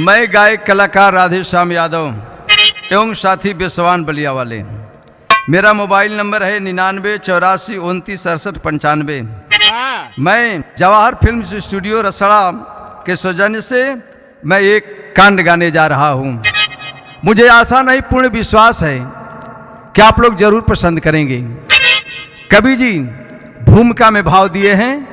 मैं गायक कलाकार राधेश्याम यादव एवं साथी बेसवान बलिया वाले। मेरा मोबाइल नंबर है 9984296895। मैं जवाहर फिल्म स्टूडियो रसड़ा के सौजन्य से मैं एक कांड गाने जा रहा हूँ। मुझे आशा नहीं पूर्ण विश्वास है कि आप लोग जरूर पसंद करेंगे। कवि जी भूमिका में भाव दिए हैं।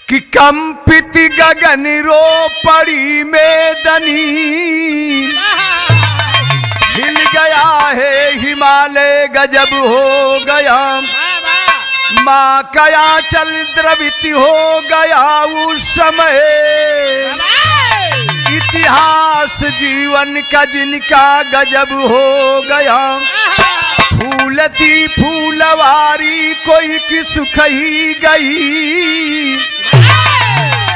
कि कंपित गगन रो पड़ी मेदनी, हिल गया है हिमालय गजब हो गया, माँ कया चल द्रवित हो गया उस समय, इतिहास जीवन का जिनका गजब हो गया, फूलती फूलवारी कोई की सुख ही गई,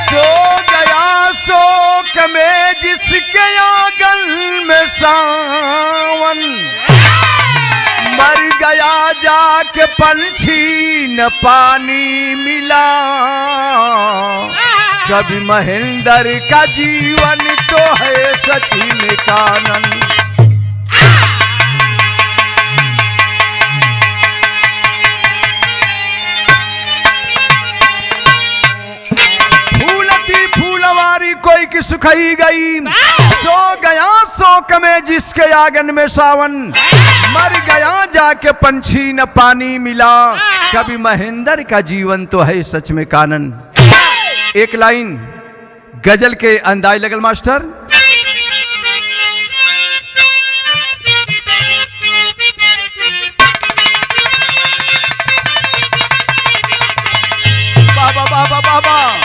सो गया शोक में जिसके आंगन में सावन, मर गया जाके पंछी न पानी मिला, कभी महेंद्र का जीवन तो है सचिन कानन। कोई की सुखाई गई, सो गया शोक में जिसके आंगन में सावन, मर गया जाके पंछी न पानी मिला, कभी महेंद्र का जीवन तो है सच में कानन। एक लाइन गजल के अंदाज लगल मास्टर। बाबा बाबा बाबा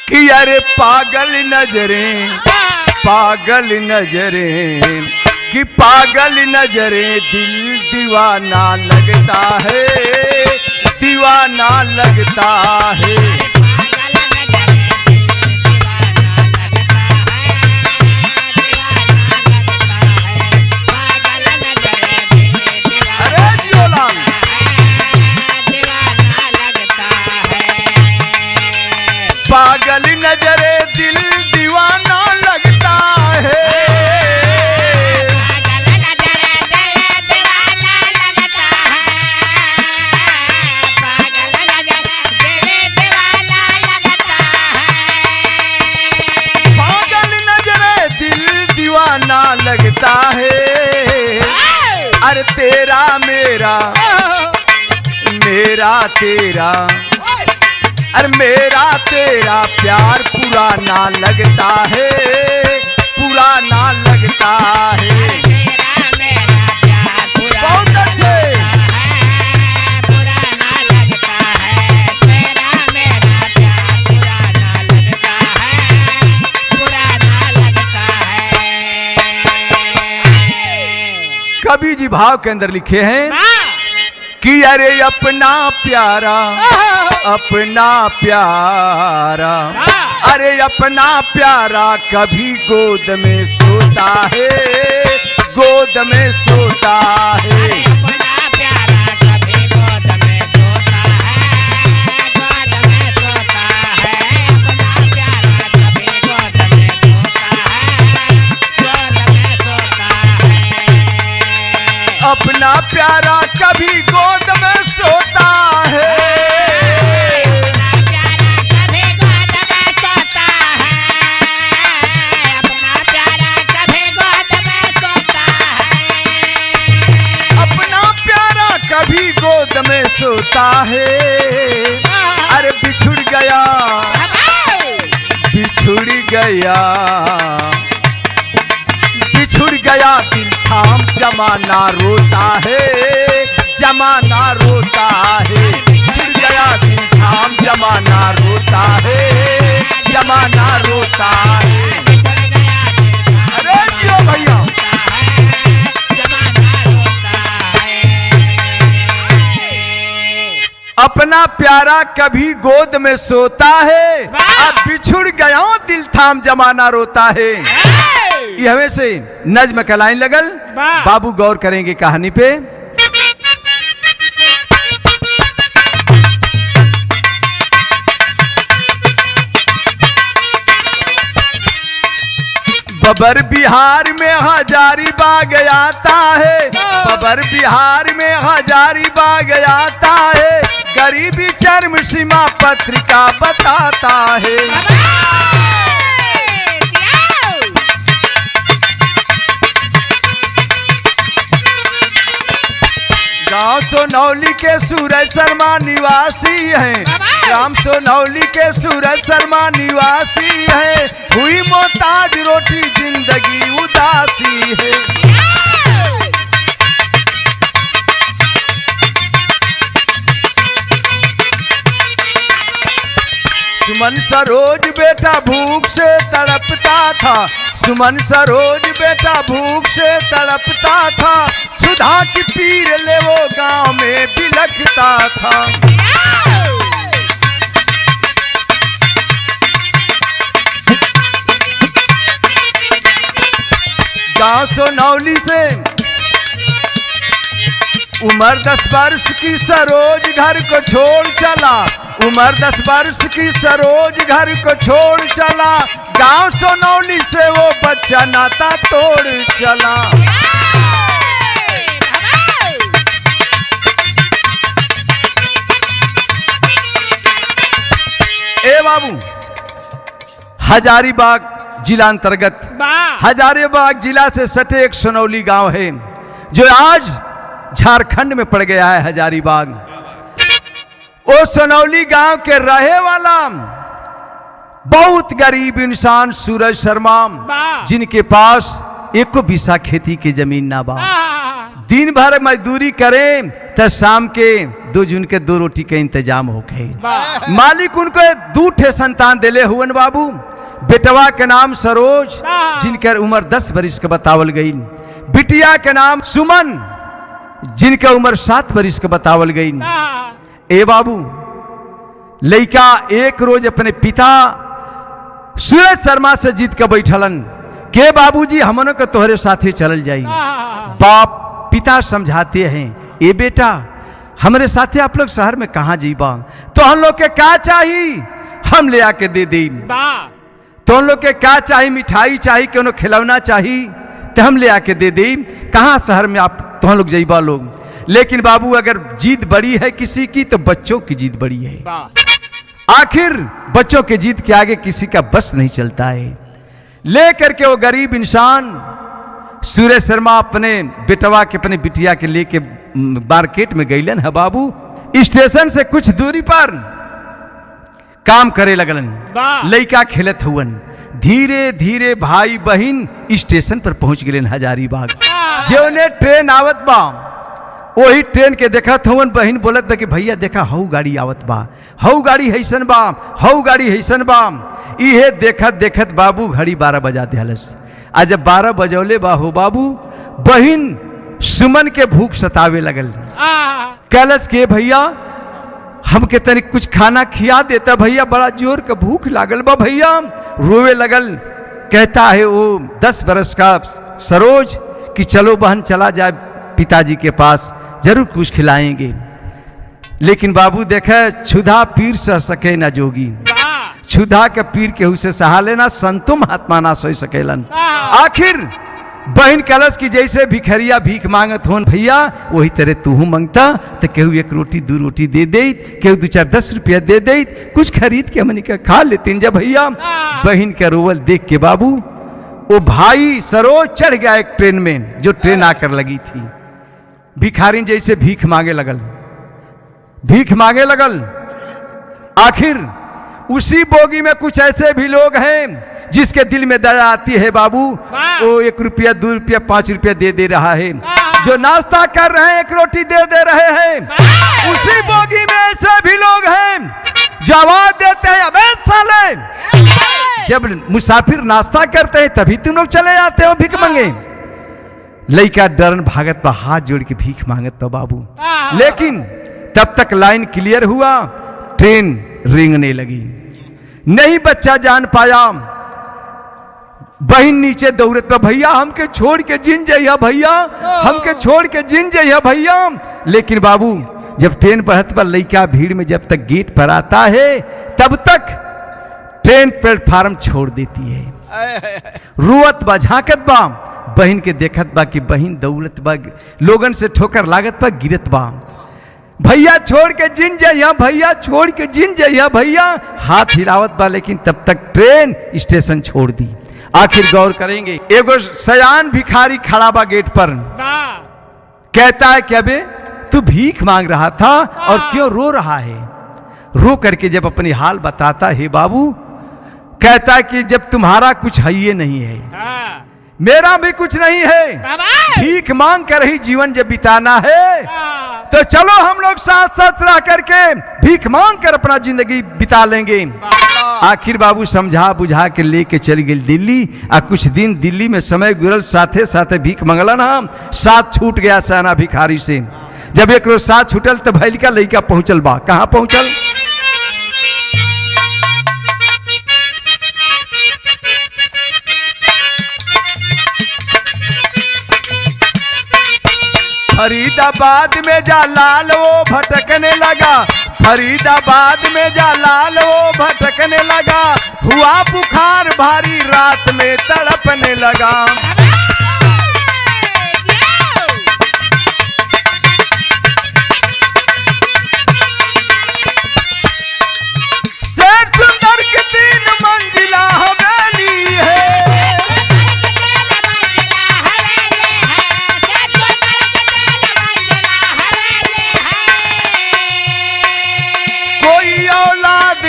कि अरे पागल नजरें कि पागल नजरें दिल दीवाना लगता है, दीवाना लगता है। अरे जियोलाल पागल नजरे दिल दीवाना लगता है, पागल नजरे दिल दीवाना लगता है। अरे तेरा मेरा मेरा तेरा, अरे मेरा तेरा प्यार पुराना लगता है, पुराना लगता है। बहुत अच्छे पुराना लगता है, तेरा मेरा प्यार पुराना लगता है, पुराना लगता है। कवि जी भाव के अंदर लिखे हैं कि अरे अपना प्यारा अपना प्यारा, अरे अपना प्यारा कभी गोद में सोता है, गोद में सोता है। अपना प्यारा कभी गोद में सोता है, गोद में सोता है। अपना प्यारा कभी गोद में सोता है, गोद में सोता है। अपना प्यारा कभी गोद में सोता है, कभी गोद में सोता है। अरे बिछुड़ गया बिछुड़ गया बिछुड़ गया दिल थाम जमाना रोता है, जमाना रोता है। बिछुड़ गया दिल थाम जमाना रोता है, जमाना रोता है। अरे जियो भैया अपना प्यारा कभी गोद में सोता है, अब बिछुड़ गया दिल थाम जमाना रोता है। ये हमें से नज्म का लाइन लगल, बाबू गौर करेंगे कहानी पे। बबर बिहार में हजारीबाग आता है, बबर बिहार में हजारीबाग आता है, गरीबी चरम सीमा पत्रिका बताता है। गांव सोनौली के सूरज शर्मा निवासी हैं, ग्राम सोनौली के सूरज शर्मा निवासी है, हुई मोहताज रोटी जिंदगी उदासी है। सुमन सरोज बेटा भूख से तड़पता था, सुमन सरोज बेटा भूख से तड़पता था, सुधा की पीर ले वो गांव में बिलखता था। गांव सोनौली से उम्र 10 वर्ष की सरोज घर को छोड़ चला, उम्र 10 वर्ष की सरोज घर को छोड़ चला, गांव सोनौली से वो बच्चा नाता तोड़ चला। ए बाबू, हजारीबाग जिला अंतर्गत हजारीबाग जिला से सटे एक सोनौली गांव है जो आज झारखंड में पड़ गया है हजारीबाग। वो सोनौली गांव के रहे वाला बहुत गरीब इंसान सूरज शर्मा, जिनके पास एको बीसा खेती की जमीन ना बा, दिन भर मजदूरी करें तो शाम के 2 जून के 2 रोटी के इंतजाम होखे। मालिक उनको 2 ठे संतान दिले हुवन बाबू, बेटवा के नाम सरोज जिनकर उम्र 10 वर्ष के बतावल गई, बिटिया के नाम सुमन जिनका उम्र 7 वर्ष के बतावल गई। ए बाबू, लड़का एक रोज अपने पिता सूरज शर्मा से जीत के बैठलन के बाबूजी हमनों के तोहरे साथे चलल जाई। बाप पिता समझाते हैं, ए बेटा हमारे साथे आप लोग शहर में कहाँ जीबा, तो हम लोग के क्या चाहिए हम ले आके दे दी, तो हम लोग के क्या चाहिए मिठाई चाहिए कि खिलौना चाहिए तो हम ले आके दे दी, कहाँ शहर में आप तो हम लोग जईबा लोग। लेकिन बाबू अगर जीत बड़ी है किसी की तो बच्चों की जीत बड़ी है, आखिर बच्चों के जीत के आगे किसी का बस नहीं चलता है। लेकर के वो गरीब इंसान सूरज शर्मा अपने बेटवा के अपने बिटिया के लेके मार्केट में गईलन है बाबू। स्टेशन से कुछ दूरी पर काम करे लगलन, लड़का खेलत हुवन, धीरे धीरे भाई बहन स्टेशन पर पहुंच गए हजारीबाग। जो ट्रेन आवत बा वही ट्रेन के देखत हुवन, बहन बोलत बा कि भैया देखा हऊ गाड़ी आवत बा, हऊ गाड़ी हैसन बा, हऊ गाड़ी हैसन बा। इहे देखत देखत बाबू घड़ी 12 बजा दिहलस। आज जब 12 बजौले बा हो बाबू, बहन सुमन के भूख सतावे लगल, कहलस के भैया हमके तनिक कुछ खाना खिया देता भैया, बड़ा जोर का भूख लागल बा भैया। रोवे लगल, कहता है वो 10 बरस का सरोज कि चलो बहन चला जाए पिताजी के पास, जरूर कुछ खिलाएंगे। लेकिन बाबू देखे क्षुधा पीर सह सके ना जोगी, क्षुधा के पीर केहू से सहा लेना, संतो महात्मा ना सोच सकेलन। आखिर बहन कलश की जैसे भिखरिया भीख मांगत होन भैया, वही तरह तू मंगता तो केहू 1 रोटी 2 रोटी दे दे, केहू 2-4 10 रुपया दे दे, कुछ खरीद के हमने खा लेते जब भैया। बहन का रोवल देख के बाबू वो भाई सरोज चढ़ गया एक ट्रेन में जो ट्रेन आकर लगी थी। भिखारी जैसे भीख मांगे लगल, भीख मांगे लगल। आखिर उसी बोगी में कुछ ऐसे भी लोग हैं जिसके दिल में दया आती है बाबू, वो 1 रुपया 2 रुपया 5 रुपया दे रहा है, जो नाश्ता कर रहे हैं 1 रोटी दे रहे हैं। उसी बोगी में ऐसे भी लोग हैं जो आवाज देते हैं, अबे साले, जब मुसाफिर नाश्ता करते हैं तभी तुम लोग चले जाते हो भीख मांगे। लड़का डरन भागत बा, हाथ जोड़ के भीख मांगत बा बाबू। लेकिन तब तक लाइन क्लियर हुआ, ट्रेन रेंगने लगी, नहीं बच्चा जान पाया। बहन नीचे दौड़त पे, भैया हमके छोड़ के जिन जाइया भैया, हमके छोड़ के जिन जाइया भैया। लेकिन बाबू जब ट्रेन बढ़त पर लड़का भीड़ में जब तक गेट पर आता है तब तक ट्रेन प्लेटफार्म छोड़ देती है। रुअत बा झांकत बा, बहन के देखत बा कि बहन दौलत बा, लोगन से ठोकर लागत बा, गिरत बा। भैया छोड़ के जिन जइया, भैया छोड़ के जिन जइया भैया, हाथ हिलावत बा, लेकिन तब तक ट्रेन स्टेशन छोड़ दी। आखिर गौर करेंगे, एगो सयान भिखारी खड़ा बा गेट पर, कहता है कि अबे तू भीख मांग रहा था और क्यों रो रहा है? रो करके जब अपनी हाल बताता है बाबू, कहता है कि जब तुम्हारा कुछ है ये नहीं है, मेरा भी कुछ नहीं है, भीख मांग कर ही जीवन जब बिताना है तो चलो हम लोग साथ साथ रह करके भीख मांग कर अपना जिंदगी बिता लेंगे। आखिर बाबू समझा बुझा के लेके चल गई दिल्ली। आ कुछ दिन दिल्ली में समय गुजरल, साथे साथे भीख मंगला ना, साथ छूट गया सयाना भिखारी से। जब एक रोज साथ छूटल तो भैल का लड़का पहुंचल बा। कहां पहुंचल? फरीदाबाद में जा लाल वो भटकने लगा, फरीदाबाद में जा लाल वो भटकने लगा, हुआ बुखार भारी रात में तड़पने लगा। शेर सुंदर की 3 मंजिला हवेली है,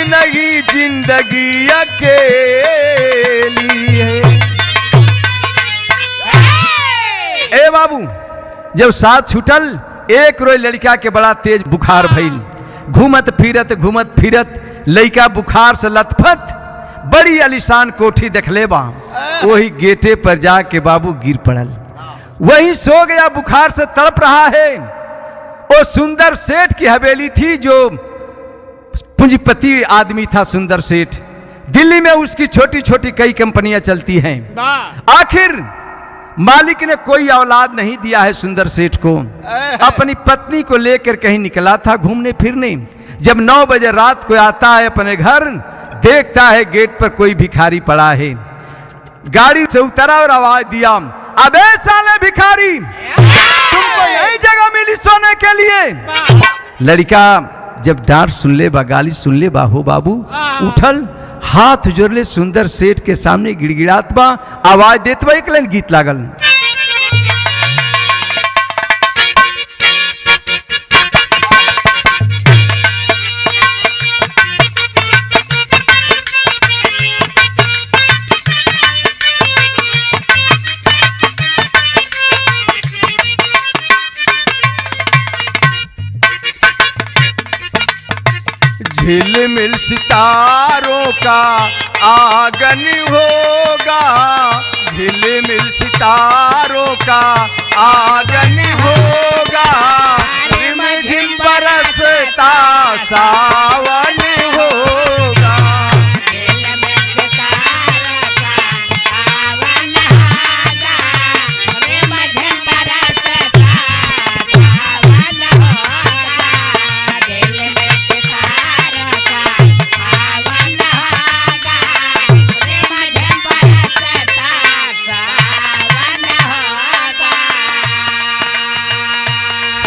नहीं जिंदगी अकेली है। ए बाबू जब साथ छूटल, एक रोज लड़का के बड़ा तेज बुखार भइल, घूमत फिरत लड़का बुखार से लथपथ बड़ी आलीशान कोठी देखले बा, वही गेटे पर जाके बाबू गिर पड़ल, वही सो गया, बुखार से तड़प रहा है। वो सुंदर सेठ की हवेली थी, जो पूंजीपति आदमी था सुंदर सेठ। दिल्ली में उसकी छोटी छोटी कई कंपनियां चलती हैं। आखिर मालिक ने कोई औलाद नहीं दिया है सुंदर सेठ को। अपनी पत्नी को लेकर कहीं निकला था घूमने फिरने। जब 9 बजे रात को आता है अपने घर, देखता है गेट पर कोई भिखारी पड़ा है। गाड़ी से उतरा और आवाज दिया, अबे साले भिखारी, तुमको यही जगह मिली सोने के लिए? लड़का जब डांट सुन ले बा, गाली सुन ले बा, हो बाबू उठल, हाथ जोड़ ले, सुंदर सेठ के सामने गिड़गिड़ात बा, आवाज देत बा, एक लाइन गीत लागल। झिलमिल सितारों का आंगन होगा, झिलमिल सितारों का आंगन होगा, रिमझिम बरसता सावन होगा।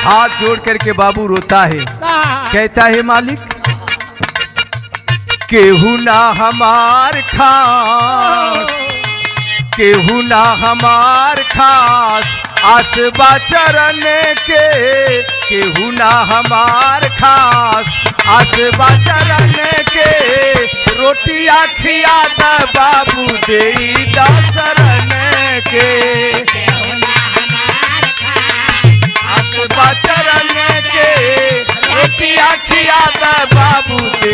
हाथ जोड़ करके बाबू रोता है, कहता है मालिक, केहू ना हमार खास, केहू ना हमार खास, आसबा चरण के, केहू ना हमार खास, आसबा चरण के, रोटियां खियाता बाबू देई दासरन के। चरण के रोटियां खियाता बाबू दे।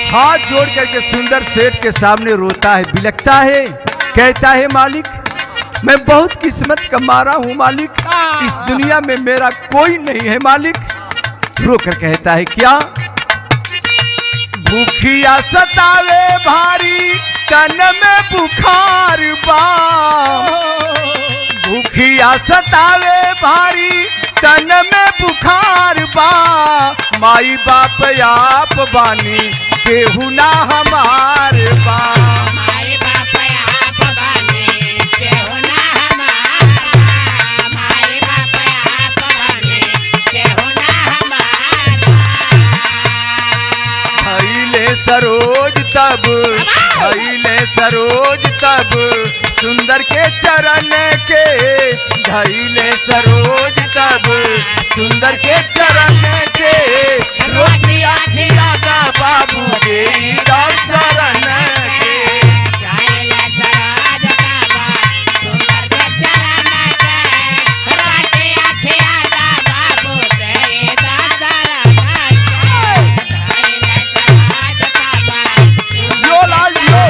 हाथ जोड़ करके सुंदर सेठ के सामने रोता है, बिलखता है, कहता है मालिक, मैं बहुत किस्मत का मारा हूं मालिक, इस दुनिया में मेरा कोई नहीं है मालिक। रोकर कहता है क्या? भूखिया सतावे भारी, तन में बुखार बा, पिया सतावे भारी तन में बुखार बा, माई बाप आप बानी केहू ना हमार बा। माई बाप आप बानी केहू ना हमारा, माई बाप आप बानी केहू ना हमारा। धैले सरोज तब सुंदर के चरण के, धैले सरोज तब सुंदर के चरण के, रोटियां खिलाता बाबू के शरण के। जाइले सरोज तब सुंदर के चरण के, रोटियां खिलाता बाबू के शरण के। जाइले सरोज तब यो लाल यो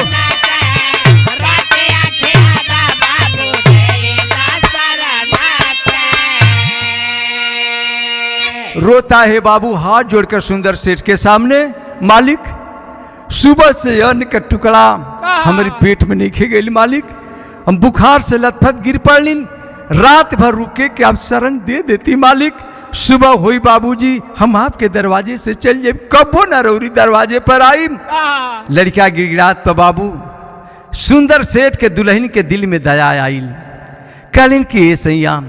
रोता है बाबू हाथ जोड़कर सुंदर सेठ के सामने, मालिक सुबह से अन्न का टुकड़ा हमारे पेट में नहीं खे गई मालिक, हम बुखार से लथपथ गिर पड़ली, रात भर रुके कि आप शरण दे देती मालिक। सुबह हुई बाबूजी हम आपके दरवाजे से चल जाए, कबो न रौरी दरवाजे पर आई। लड़का गिड़गिड़ात पर बाबू सुंदर सेठ के दुल्हन के दिल में दया आई, कहलिन कि सैया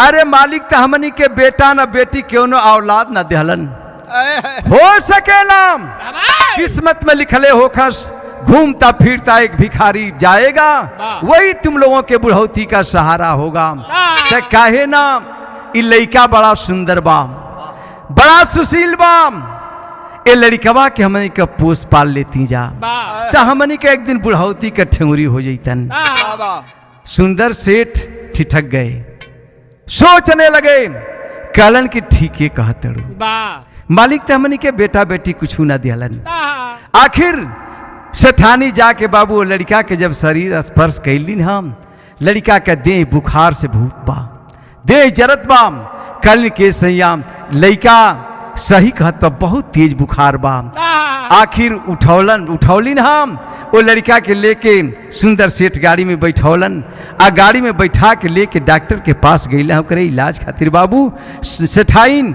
अरे मालिक तो हमनी के बेटा न बेटी क्यों न औलाद न देहलन, हो सकेला किस्मत में लिखले होखस, घूमता फिरता एक भिखारी जाएगा, वही तुम लोगों के बुढ़ौती का सहारा होगा। तो काहे ना ये लड़का बड़ा सुंदर बा, बड़ा सुशील बा, ये लड़कवा के हमनी का पोस पाल लेती जा, तो हमनी के एक दिन बुढ़ौती का ठेंगुरी हो जैतन। सुंदर सेठ ठिठक गए, सोचने लगे, कहलन कि ठीक है कहतड़ू, मालिक तो हमनी के बेटा बेटी कुछ ना दिहलन। आखिर सेठानी जाके बाबू लड़का के जब शरीर स्पर्श कैलिन, हम लड़का के देह बुखार से भूत बा, देह जरत बा, कहलन के सैया लड़का सही कहत बा, बहुत तेज बुखार बा। आखिर उठौलिन हम वो लड़का के लेके सुंदर सेठ गाड़ी में बैठौलन, आ गाड़ी में बैठा के लेके डॉक्टर के पास गईला करे इलाज खातिर। बाबू सेठाइन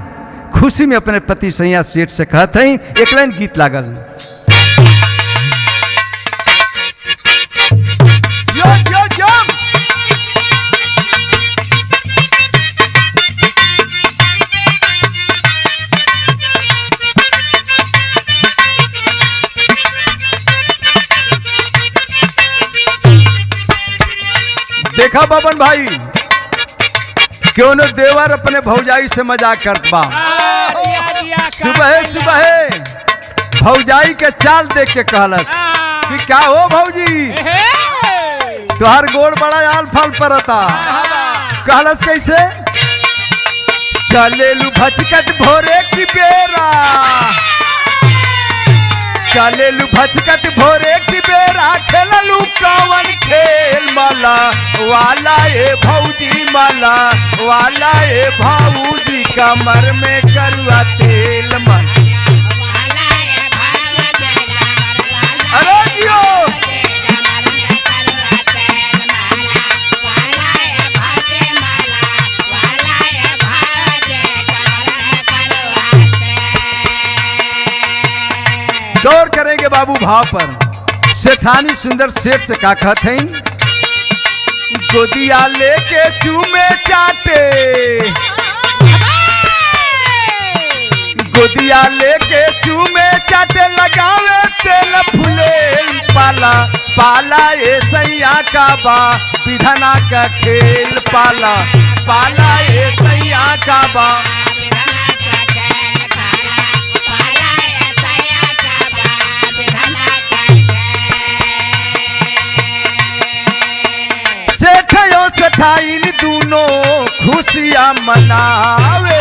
खुशी में अपने पति सैया सेठ से कहत हैं, एक लाइन गीत लागल, यो यो यो देखा बबन भाई क्यों न देवर अपने भौजाई से मजाक करत बा। सुबह भौजाई के चाल देख के कहलस कि क्या हो भौजी तुहार गोड़ बड़ा आल फाल परता। कहलस कैसे, चलेलू भचकत भोरे की बेरा, चलेलू भचकत भोरे की बेरा, खेललू कवन खेल माला वाला ए भौजी, माला वाला ए भौजी, कमर में करुआ तेल मन। अरे जियो दौड़ करेंगे बाबू भाव पर। सेठानी सुंदर सेठ से का कहत हैं, गोदिया लेके चूमे चाटे, गोदिया लेके चूमे चाटे, लगावे तेल फूले पाला, पाला ए सैया का बा विधना का खेल, पाला पाला ए सैया का बा। सेठयो सेठाइन दूनो खुशियाँ मनावे,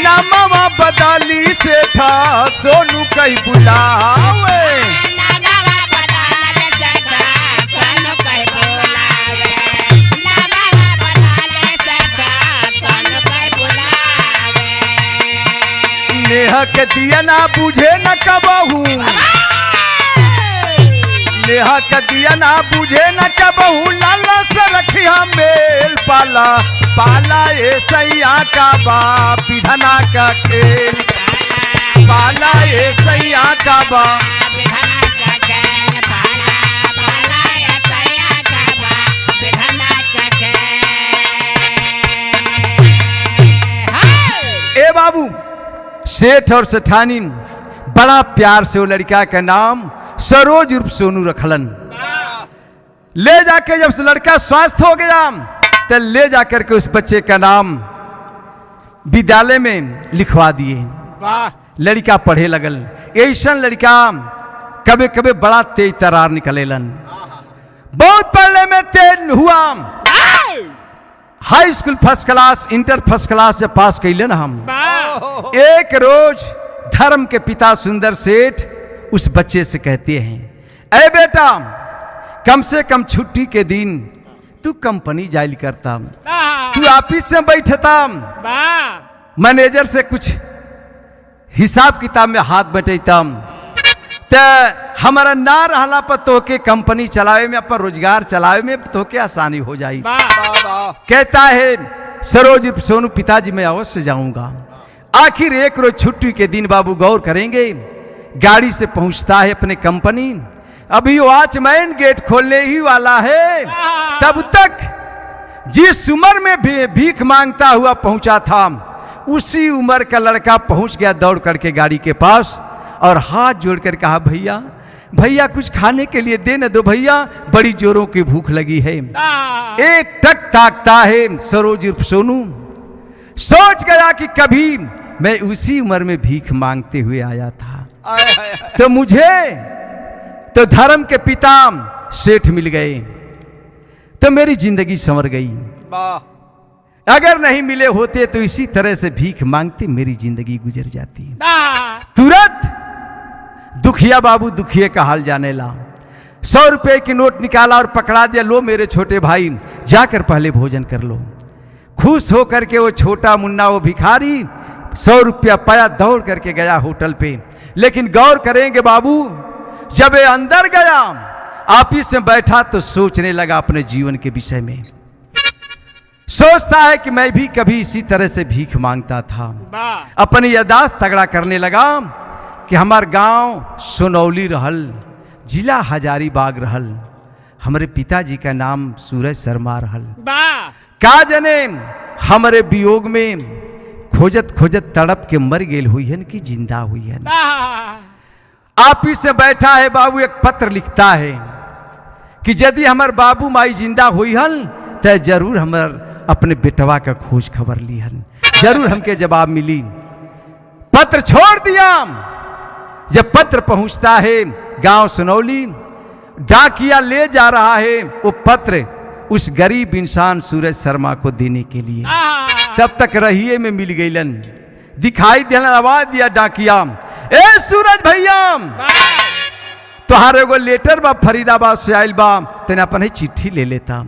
नमवा बदली सेठा सोनू कई बुलावे, के दिया ना बुझे न कबहू, नेहा के दिया ना बुझे न कबहू, लाला से रखिया मेल पाला, पाला ये सैया का बाप विधना का खेल, पाला ये सैया का बाप। ए बाबू, सेठ और सेठानी बड़ा प्यार से वो लड़का का नाम सरोज उर्फ सोनू रखलन। ले जाके जब लड़का स्वस्थ हो गया तो ले जाकर के उस बच्चे का नाम विद्यालय में लिखवा दिए। लड़का पढ़े लगल। ऐसा लड़का कभी कभी बड़ा तेज तरार निकलेलन, बहुत पढ़ने में तेज हुआ। High school first class, inter first class जब पास कैलन हम, एक रोज धर्म के पिता सुंदर सेठ उस बच्चे से कहते हैं, ए बेटा, कम से कम छुट्टी के दिन तू कंपनी जाइल करता, तू ऑफिस में बैठता, मैनेजर से कुछ हिसाब किताब में हाथ बटेता, तो हमारा ना रहला पर तोके कंपनी चलावे में, अपन रोजगार चलावे में तोके आसानी हो जाई। कहता है सरोज सोनू, पिताजी मैं अवश्य जाऊंगा। आखिर एक रोज छुट्टी के दिन बाबू गौर करेंगे, गाड़ी से पहुंचता है अपने कंपनी। अभी वॉचमैन गेट खोलने ही वाला है, तब तक जिस उम्र में भीख मांगता हुआ पहुंचा था, उसी उम्र का लड़का पहुंच गया दौड़ करके गाड़ी के पास और हाथ जोड़कर कहा, भैया भैया कुछ खाने के लिए दे न दो भैया, बड़ी जोरों की भूख लगी है। एक टक ताकता है सरोज उर्फ सोनू, सोच गया कि कभी मैं उसी उम्र में भीख मांगते हुए आया था, तो मुझे तो धर्म के पिता सेठ मिल गए, तो मेरी जिंदगी संवर गई। अगर नहीं मिले होते तो इसी तरह से भीख मांगते मेरी जिंदगी गुजर जाती। तुरंत दुखिया बाबू दुखिए का हाल जाने ला, 100 रुपए की नोट निकाला और पकड़ा दिया, लो मेरे छोटे भाई जाकर पहले भोजन कर लो। खुश होकर के वो छोटा मुन्ना, वो भिखारी 100 रुपया पाया, दौड़ करके गया होटल पे। लेकिन गौर करेंगे बाबू, जब ये अंदर गया ऑफिस में बैठा तो सोचने लगा अपने जीवन के विषय में। सोचता है कि मैं भी कभी इसी तरह से भीख मांगता था। अपनी यादाश्त तगड़ा करने लगा कि हमार गांव सोनौली रहल, जिला हजारीबाग रहल, हमारे पिताजी का नाम सूरज शर्मा रहल। का जने हमारे वियोग में खोजत खोजत तड़प के मर गेल हुई है कि जिंदा हुई है। ऑफिस से बैठा है बाबू, एक पत्र लिखता है कि यदि हमार बाबू माई जिंदा हुई हन तो जरूर हमार अपने बेटवा का खोज खबर ली हन, जरूर हमके जवाब मिली। पत्र छोड़ दिया। जब पत्र पहुंचता है गांव सुनौली, डाकिया ले जा रहा है वो पत्र उस गरीब इंसान सूरज शर्मा को देने के लिए। तब तक रहिए में मिल गईलन, दिखाई देना, आवाज दिया डाकिया, ए सूरज भैया, तुहारे एगो लेटर बा फरीदाबाद से आयल बा, तेने अपन ही चिट्ठी ले लेता।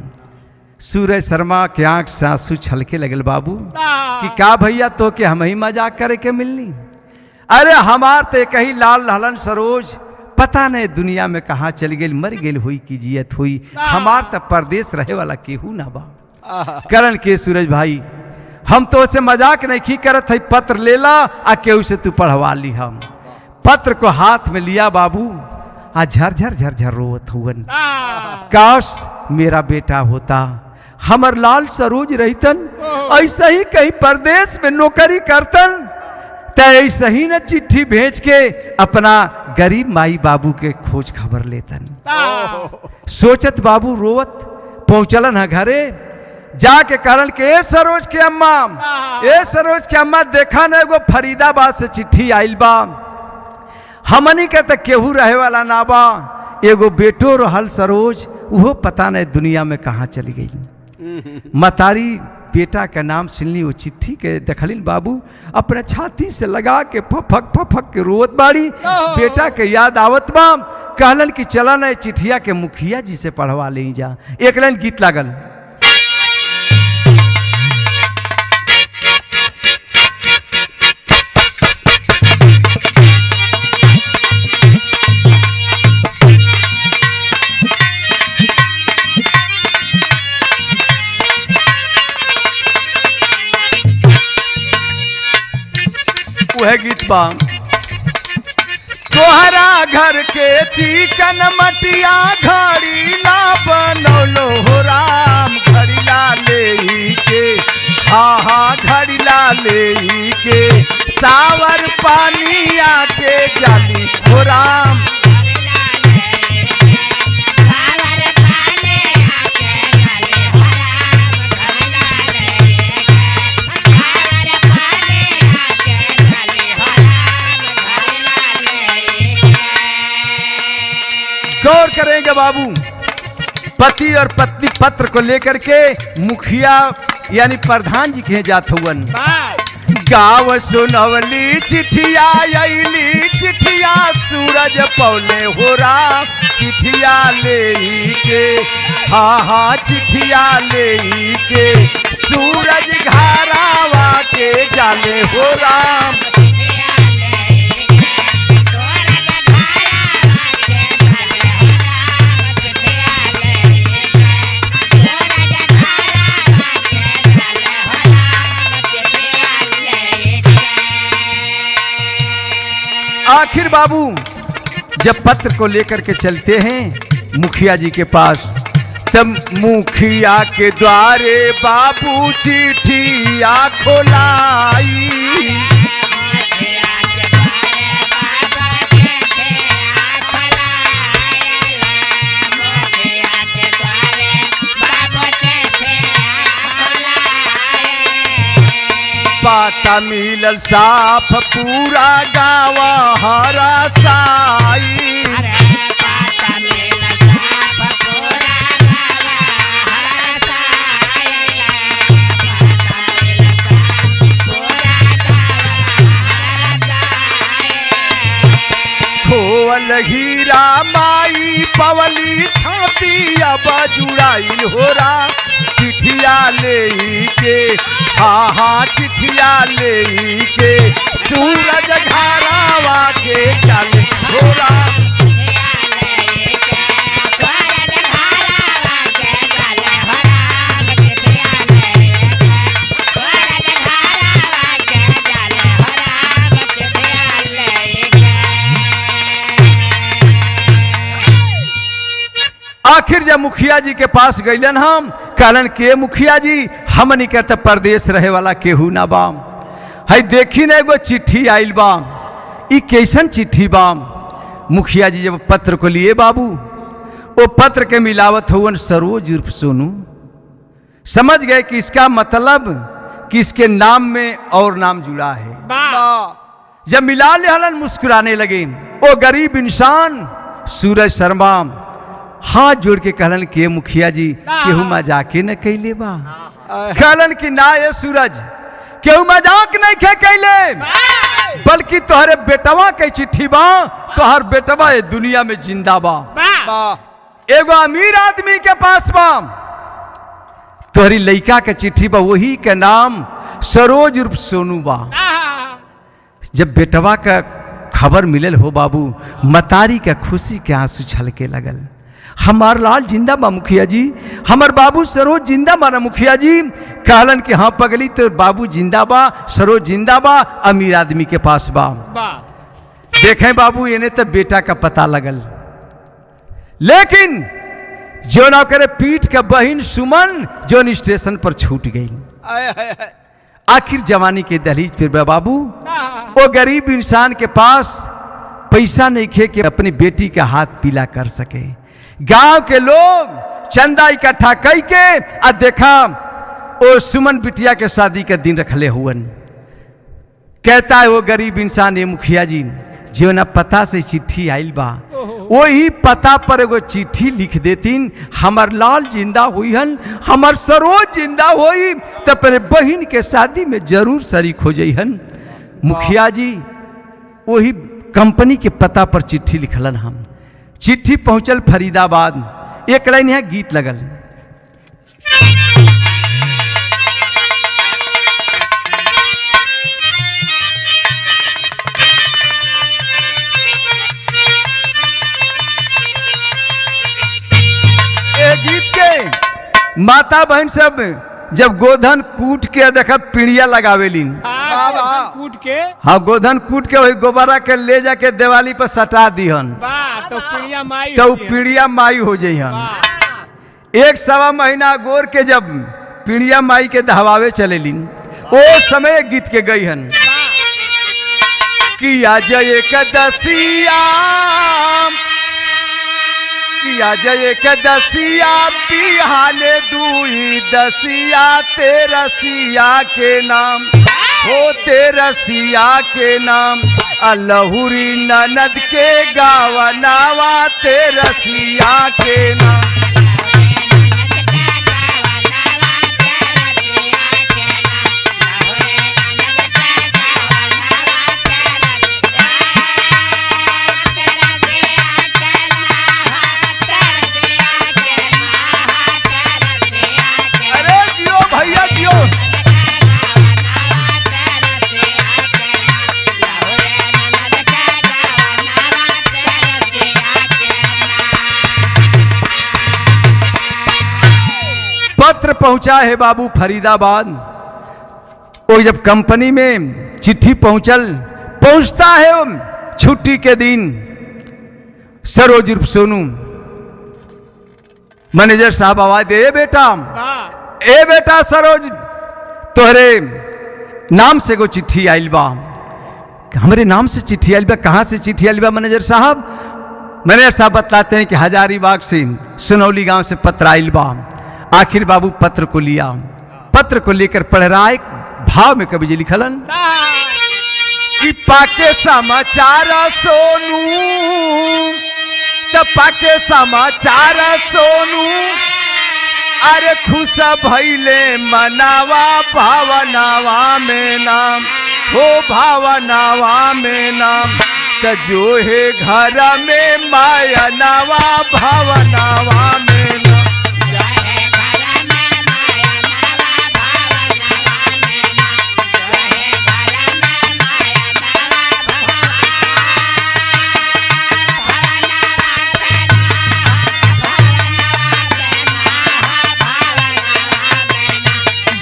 सूरज शर्मा के आंख से आंसू छलके लगल बाबू कि का भैया तो के हम ही मजाक करे के मिलनी। अरे हमार ते कहीं लाल लहलन सरोज पता नहीं दुनिया में कहाँ चल गई, मर गेल हुई कि जियत हुई, हमार तो परदेश रहे वाला केहू ना बा। करण के सूरज भाई, हम तो उसे मजाक नहीं की करत है, पत्र ले ला आ केहू से तू पढ़वा ली। हम पत्र को हाथ में लिया बाबू, आ झरझर झरझर रोवत हुवन, काश मेरा बेटा होता, हमर लाल सरोज रहतन, ऐसा ही कहीं परदेश में नौकरी करतन, तो ऐसा ही न चिट्ठी भेज के अपना गरीब माई बाबू के खोज खबर लेतन। सोचत बाबू रोवत पहुंचलन है घरे, जाके कहलन के ए सरोज के अम्मा, ए सरोज के अम्मा, देखा न एगो फरीदाबाद से चिट्ठी आइल बा, हमनी के तो केहू रहे वाला ना बा, एगो बेटो रहल सरोज, वो पता नहीं दुनिया में कहाँ चली गई। मतारी बेटा का नाम सुनली, वो चिट्ठी के देखलिन बाबू, अपने छाती से लगा के फफक फफक के रोवत बाड़ी, बेटा के याद आवत बा। कहलन कि चला न चिट्ठिया के मुखिया जी से पढ़वा ले जा। एक लाइन गीत लागल, वह गीत बा तोहरा घर के चिकन मटिया घड़ी ला बनौलो हो राम घड़ी ला ले के हाँ घड़ी ला ले के सावर पानी आके जाली हो राम गौर करेंगे बाबू पति और पत्नी पत्र को लेकर के मुखिया यानी प्रधान जी के जात हुवन गाँव सुनवली चिठिया अली चिठिया सूरज पौले हो राम चिठिया ले के हाँ चिठिया ले के सूरज घरावा के जाले हो राम आखिर बाबू जब पत्र को लेकर के चलते हैं मुखिया जी के पास तब मुखिया के द्वारे बाबू चिट्ठिया खोलाई पाता मिलल साफ पूरा गावा हरा साई खोवल हीरा माई पवली छाती अब जुड़ाई हो रहा चिठिया ले के हाँ चिठिया ले के सूरज घरावा के चले हो रहा आखिर जब मुखिया जी के पास गईलन हम कहलन के मुखिया जी हमनी कहते परदेश रहे वाला केहू ना बाम है देखी ना एगो चिट्ठी आइल बाम ई कैसन चिट्ठी बाम मुखिया जी जब पत्र को लिए बाबू वो पत्र के मिलावत हुवन सरोज उर्फ सोनू समझ गए कि इसका मतलब कि इसके नाम में और नाम जुड़ा है जब मिला ले हलन मुस्कुराने लगे वो गरीब इंसान सूरज शर्मा हाथ जोड़ के कहलन के मुखिया जी केहू मजाके न कैले बा कहलन कि ना ये सूरज केहू मजाक नहीं खे कैले बल्कि तोहरे बेटवा के चिट्ठी बा तोहर बेटवा ये दुनिया में जिंदा बा एगो अमीर आदमी के पास बा तोहरी लड़का के चिट्ठी बा वही के नाम सरोज उर्फ सोनू बा जब बेटवा का खबर मिलल हो बाबू मतारी का खुशी के आंसू छलके लगल हमार लाल जिंदा बा मुखिया जी हमार बाबू सरोज जिंदा बा ना मुखिया जी कहलन कि हाँ पगली तो बाबू जिंदा बा सरोज जिंदा बा अमीर आदमी के पास बा देखें बाबू इन्हें तो बेटा का पता लगल लेकिन जो ना करे पीठ का बहिन सुमन जो स्टेशन पर छूट गई आखिर जवानी के दहलीज पर बाबू वो गरीब इंसान के पास पैसा नहीं खे के अपनी बेटी का हाथ पीला कर सके गांव के लोग चंदा इकट्ठा कई के आ देखा ओ सुमन बिटिया के शादी का दिन रखले हुवन कहता है वो गरीब इंसान ये मुखिया जी जो ना पता से चिट्ठी आइल बा वही पता पर एगो चिट्ठी लिख देतीन हमार लाल जिंदा हुई हन हमार सरोज जिंदा हुई तो अपने बहन के शादी में जरूर शरीक हो जाइ हन मुखिया जी वही कंपनी के पता पर चिट्ठी लिखलन हम चिट्ठी पहुंचल फरीदाबाद एक लाइन यहाँ गीत लगल ए गीत के माता बहन सब जब गोधन कूट के देखा पीड़िया लगावेलीन, कूट के हाँ गोधन कूट के वही गोबरा के ले जाके दिवाली पर सटा दिहन, वाह तो पीड़िया माई तो होती है। पीड़िया माई हो जइहन। वाह, एक सवा महीना गोर के जब पीड़िया माई के दहवावे चलेलीन, ओ समय गीत के गई हन कि आज एकदसिया, कि आज एकदसिया बिहाने दुई दसिया तेरसिया के नाम, हो तेरसिया के नाम, लहुरी ननद के गावनावा तेरसिया के नाम। अरे जियो भैया जियो। पत्र पहुंचा है बाबू फरीदाबाद। और जब कंपनी में चिट्ठी पहुंचता है छुट्टी के दिन, सरोज उर्फ सोनू, मैनेजर साहब आवाज दे, ए बेटा, वाह, ए बेटा सरोज, तोहरे नाम से को चिट्ठी आइल बा। हमरे नाम से चिट्ठी आइल बा? कहाँ से चिट्ठी आइल बा मैनेजर साहब? मैनेजर साहब बतलाते हैं कि हजारीबाग से, सुनौली गांव से पत्र आइल बा। आखिर बाबू पत्र को लिया, पत्र को लेकर पढ़ रहा है। भाव में कवि जी लिखलन कि पाके समाचार सोनू, तपा के समाचार सोनू, अरे खुश भइले मनावा भावनावा में नाम, हो भावनावा में नाम, त जो है घर में माया नावा भावनावा में नाम।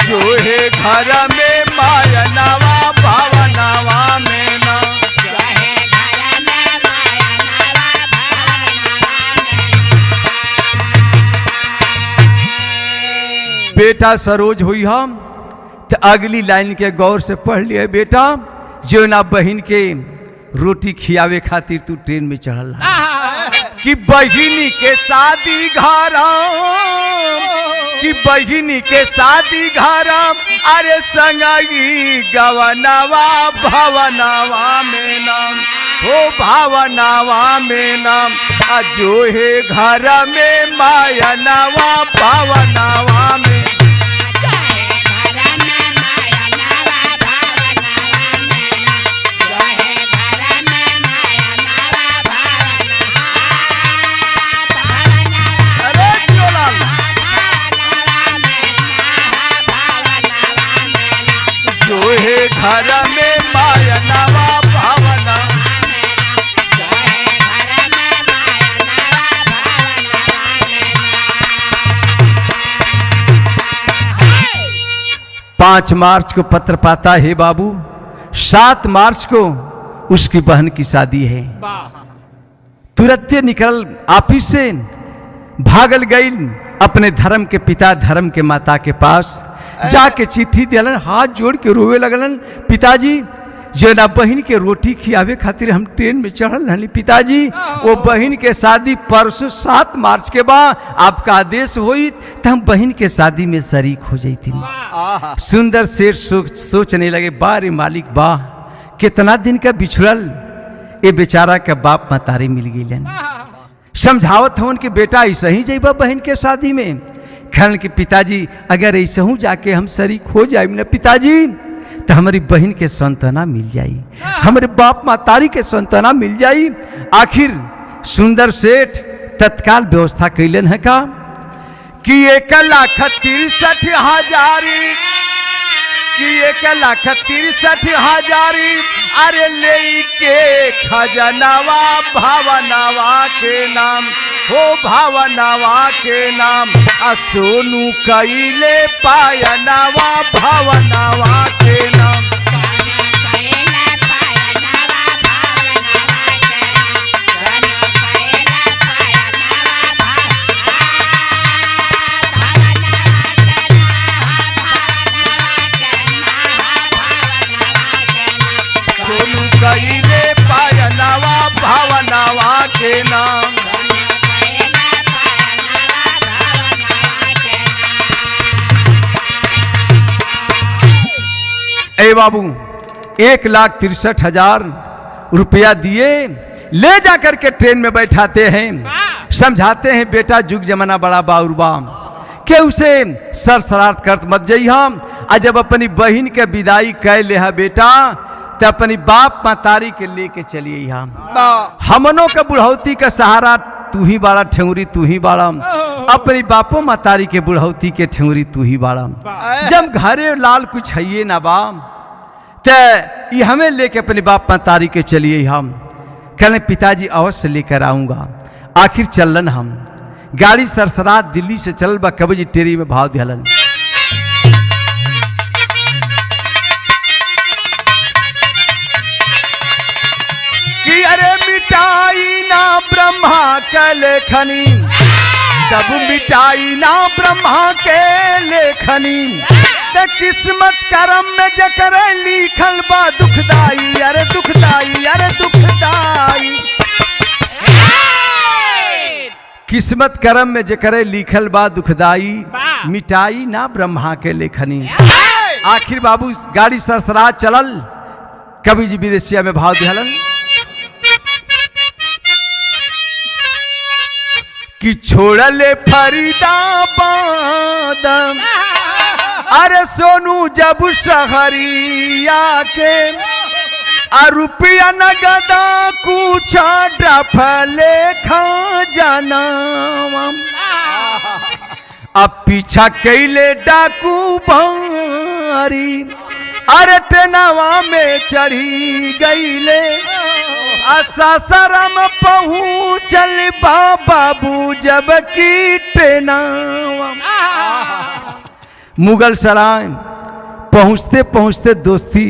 जो है घर में माया नावा भावनावा में नाम। बेटा सरोज हुई हम तो अगली लाइन के गौर से पढ़ लिया बेटा। जो ना बहन के रोटी खियावे खातिर तू ट्रेन में चढ़ल कि बहिनी के शादी घर, कि बहिनी के शादी घर, अरे संगी गवनावा भावनावा में नाम, हो भावनावा में नाम, जो है घर में माया नावा भावनावा में। जो है घर में माया नावा भावना, पांच मार्च को पत्र पाता है बाबू। 7 मार्च को उसकी बहन की शादी है। तुरंत निकल ऑफिस से भागल गई अपने धर्म के पिता, धर्म के माता के पास जाके चिट्ठी दिलन, हाथ जोड़ के रोवे लगलन, पिताजी जो ना बहन के रोटी खियावे खातिर हम ट्रेन में चढ़ल हनी, पिताजी वो बहन के शादी परसों 7 मार्च के बाद आपका आदेश होई तो हम बहन के शादी में शरीक हो जाती। सुंदर सेठ सोचने लगे, बारे मालिक बा, कितना दिन का बिछुड़ल ये बेचारा के बाप मतारी मिल गई। समझावत हवन कि बेटा ऐसा ही जाइबा बहन के शादी में। कहन कि पिताजी अगर ऐसा हूँ जाके हम शरीक हो जाए ना पिताजी, तो हमारी बहन के संताना मिल जाई, हमारे बाप मातारी के संताना मिल जाई। आखिर सुंदर सेठ तत्काल व्यवस्था कैलन है का कि 1,63,000, कि 1,63,000, अरे ले के खजनावा भावनावा के नाम, हो भावनावा के नाम आ सोनू कैले पायनावा भावनावा के नाम सोनू कैले पायनावा भावनावा के नाम। ए बाबू 1,63,000 रुपया दिए, ले जाकर के ट्रेन में बैठाते हैं, समझाते हैं बेटा जुग जमाना बड़ा बाउरबा के उसे सरसरात करत मत जइहा। आ जब अपनी बहन के विदाई कै ले हा बेटा तो अपनी बाप मातारी के लेके चलिए यहाँ। हमनों का बुढ़ौती का सहारा तू ही बाड़ा, ठेंगुरी तू ही बाड़ा, अपनी बापो मातारी के बुढ़ौती के ठेंगुरी तू ही बाड़ा। जब घरे लाल कुछ है ना बाप ते ये हमें लेके अपने बाप मातारी के चलिए हम। कहले पिताजी अवश्य लेकर आऊंगा। आखिर चलन हम गाड़ी सरसरात दिल्ली से चल बा कबजी टेरी में भाव दिहलन। कि अरे मिटाई ना ब्रह्मा के लेखनी, तब मिटाई ना ब्रह्मा के लेखनी, ते किस्मत करम में जकर लिखल बा दुखदाई, अरे दुखदाई, अरे दुखदाई। किस्मत करम में जकर लिखल बा दुखदाई, मिटाई ना ब्रह्मा के लेखनी। आखिर बाबू गाड़ी सरसरा चलल, कवि जी विदेशिया में भाव दिहलन कि छोड़ले फरीदाबाद, अरे सोनू जब सहरिया के, रुपया नगदा कुछ डफले खा जाना। अब पीछा कैले डाकू भारी, अरे ट्रेनवा में चढ़ी गईले, सासाराम पहुँचल बाबू जब की ट्रेनवा। मुगल सराय पहुँचते पहुँचते दोस्ती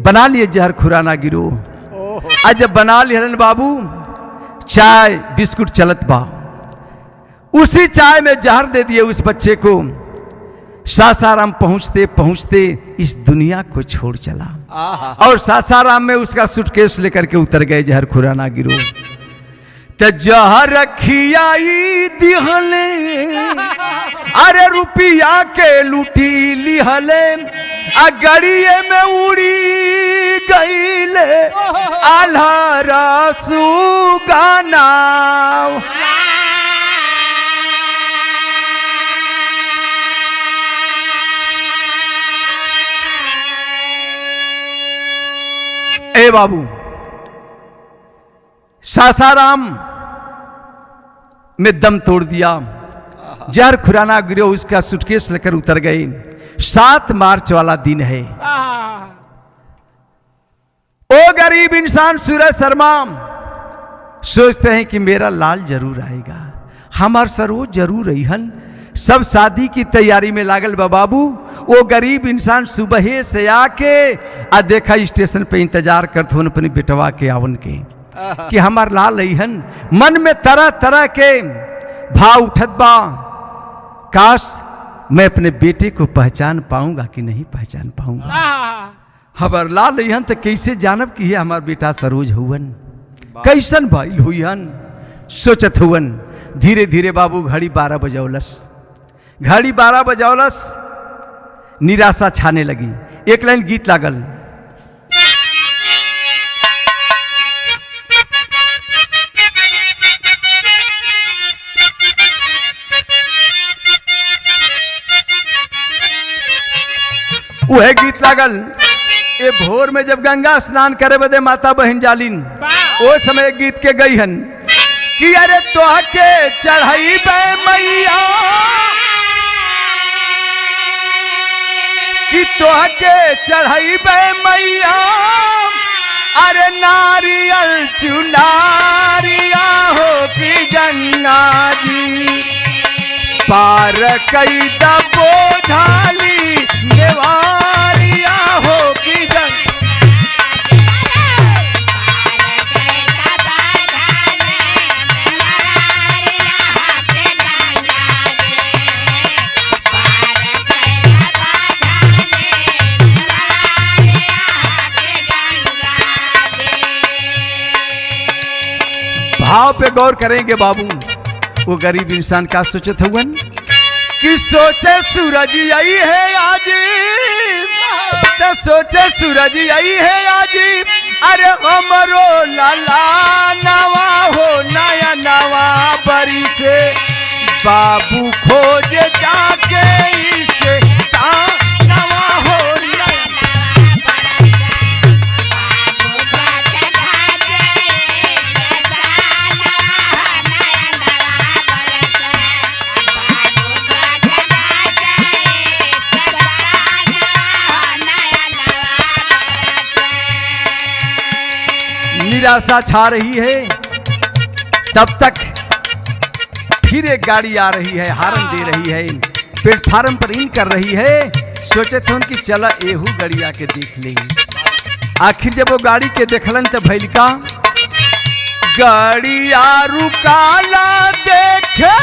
बना लिए जहर खुराना गिरोह। आज जब बना लिए बाबू चाय बिस्कुट चलत बा, उसी चाय में जहर दे दिए उस बच्चे को। सासाराम पहुँचते पहुँचते इस दुनिया को छोड़ चला और सासाराम में उसका सूटकेस लेकर के उतर गए जहर खुराना गिरोह। ते जहर खियाई दिहले, अरे रुपया के लूटी लिहले, गड़िए में उड़ी गईले आल्हारा सुगाना। ए बाबू सासाराम में दम तोड़ दिया, जहर खुराना गिरोह उसका सूटकेस लेकर उतर गए। 7 मार्च वाला दिन है। ओ गरीब इंसान सूरज शर्मा सोचते हैं कि मेरा लाल जरूर आएगा, हमार सरोज जरूर अहन। सब शादी की तैयारी में लागल बा बाबू। वो गरीब इंसान सुबह से आके आ देखा स्टेशन पे इंतजार करते हो अपनी बेटवा के आवन के कि हमार लाल अहन। मन में तरह तरह के भाव उठत बा, काश मैं अपने बेटे को पहचान पाऊंगा कि नहीं पहचान पाऊंगा। हमार लाल अहन तो कैसे जानब कि हमार बेटा सरोज हुवन, कैसन भाई हुईहन सोचत हुवन। धीरे धीरे बाबू घड़ी 12 बजौलस, घड़ी 12 बजौलस, निराशा छाने लगी। एक लाइन गीत लागल, वह गीत लागल। ये भोर में जब गंगा स्नान करे बदे माता बहन जालिन, वो समय गीत के गई हन कि अरे तोह के चढ़ाई बे मैया, कि तोह के चढ़ाई बे मैया, अरे नारियल चुनारिया हो कि गंगा जी पार कई दबो ढाली नेवारिया हो कि भाव पे गौर करेंगे बाबू। वो गरीब इंसान का सोचत हुवन कि सोचे सूरज आई है आज, तो सोचे सूरज आई है आज, अरे हमरो लाला नवा हो नया नवा बरी से बाबू खोज जाके इसे नवा हो नया निराशा छा रही है। तब तक फिर एक गाड़ी आ रही है, हारन दे रही है, प्लेटफार्म पर इन कर रही है। सोचे थे उनकी चला एहू गड़िया के देख लेंगे। आखिर जब वो गाड़ी के देखलन तो भैल का गाड़िया रुकाला देखे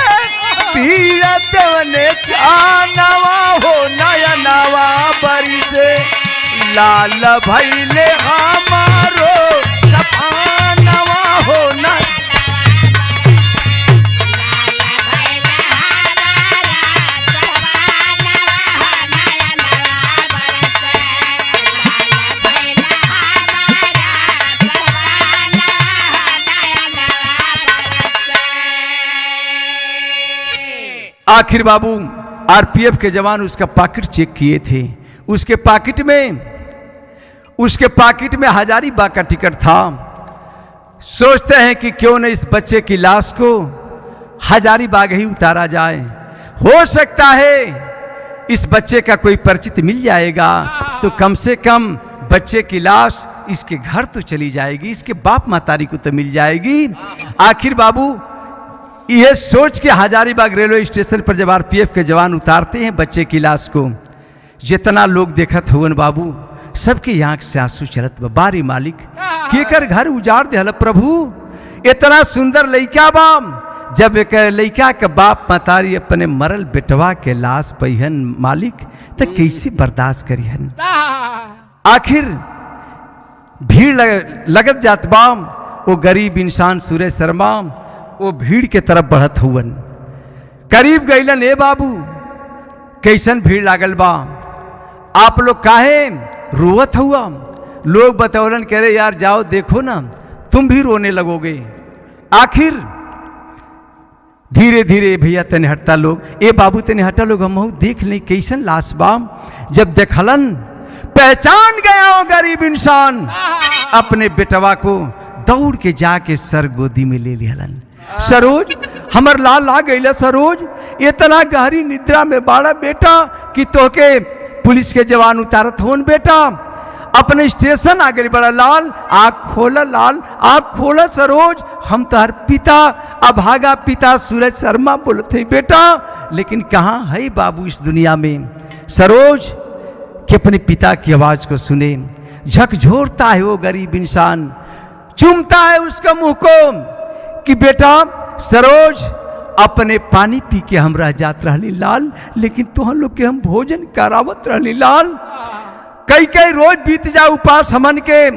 पीरतवने चानवा हो नया नवा बरी से लाल भैले हमारो सफानवा हो न आखिर बाबू आरपीएफ के जवान उसका पॉकेट चेक किए थे। उसके पॉकेट में हजारीबाग का टिकट था। सोचते हैं कि क्यों न इस बच्चे की लाश को हजारीबाग ही उतारा जाए, हो सकता है इस बच्चे का कोई परिचित मिल जाएगा तो कम से कम बच्चे की लाश इसके घर तो चली जाएगी, इसके बाप मातारी को तो मिल जाएगी। आखिर बाबू यह सोच के हजारीबाग रेलवे स्टेशन पर जब आरपीएफ के जवान उतारते हैं बच्चे की लाश को, जितना लोग देखत हुवन बाबू सबके आंख से आंसू चलत बा। बारी मालिक केकर घर उजाड़ दे प्रभु, इतना सुंदर लइका बा। जब एक लइका के बाप मतारी अपने मरल बेटवा के लाश पहिन मालिक तो कैसे बर्दाश्त करिहन। आखिर भीड़ लगत जात बा। वो गरीब इंसान सुरेश शर्मा वो भीड़ के तरफ बढ़त हुवन। करीब गईलन, ए बाबू कैसन भीड़ लागल बा, आप लोग काहे रोवत हुआ। लोग बतौलन कह रहे यार जाओ देखो ना तुम भी रोने लगोगे। आखिर धीरे धीरे भैया तने हटता लोग, ए बाबू तने हटा लोग, हम देख ले कैसन लाश बा। जब देखलन पहचान गया वो गरीब इंसान अपने बेटवा को, दौड़ के जाके सर गोदी में ले लिहलन। सरोज हमर लाल आ गई सरोज, इतना गहरी निद्रा में बाड़ा बेटा कि तोके पुलिस के जवान उतारत होन बेटा। अपने स्टेशन आ गई बड़ा लाल, आँख खोला लाल, आँख खोला सरोज, हम तुम्हार पिता अभागा पिता सूरज शर्मा बोलते बेटा, लेकिन कहाँ है बाबू इस दुनिया में। सरोज कि अपने पिता की आवाज को सुने, झकझोरता है वो गरीब इंसान, चूमता है उसका मुंह को कि बेटा सरोज अपने पानी पी के हम रह जात रहली लाल, लेकिन तुहन लोग के हम भोजन करावत रहली लाल। कई कई रोज बीत जा उपास हमन के,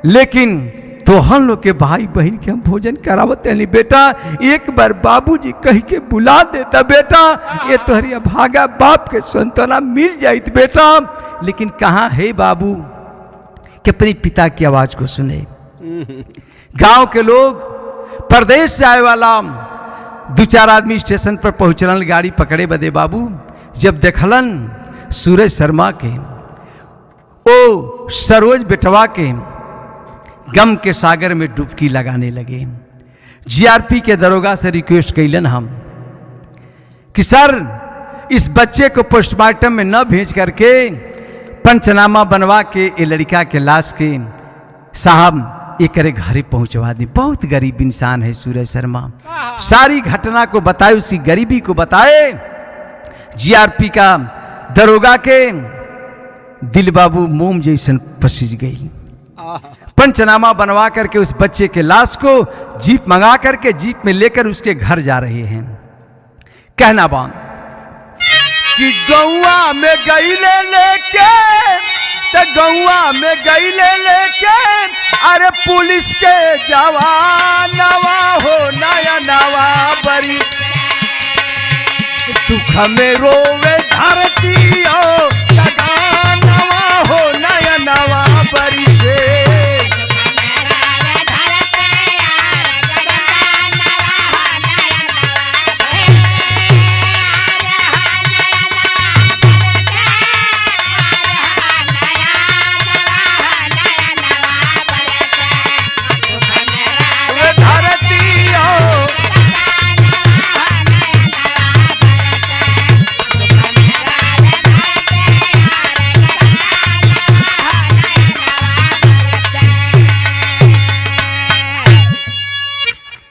लेकिन तोहन लोग के भाई बहन के हम भोजन करावत रहली बेटा। एक बार बाबूजी कह के बुला देता बेटा, ये तोहरी भागा बाप के संताना मिल जाइत बेटा। लेकिन कहाँ है बाबू कि अपने पिता की आवाज को सुने। गांव के लोग, प्रदेश से आए वाला दो चार आदमी स्टेशन पर पहुंचलन गाड़ी पकड़े बदे बाबू। जब देखलन सूरज शर्मा के, ओ सरोज बेटवा के गम के सागर में डुबकी लगाने लगे। जीआरपी के दरोगा से रिक्वेस्ट कैलन हम कि सर इस बच्चे को पोस्टमार्टम में न भेज करके पंचनामा बनवा के ये लड़का के लाश के साहब एक करे घरे पहुंचवा दी। बहुत गरीब इंसान है सूरज शर्मा। सारी घटना को बताए, उसकी गरीबी को बताए। जीआरपी का दरोगा के दिल बाबू मोम जैसन पसीज गई। पंचनामा बनवा करके उस बच्चे के लाश को जीप मंगा करके जीप में लेकर उसके घर जा रहे हैं। कहना बात कि गौआ में गईले लेके, तो गौआ में गईले लेके, अरे पुलिस के जवानवा हो नया नवा बरी, दुख में रोवे धरती हो जगानवा हो नया नवा बरी से।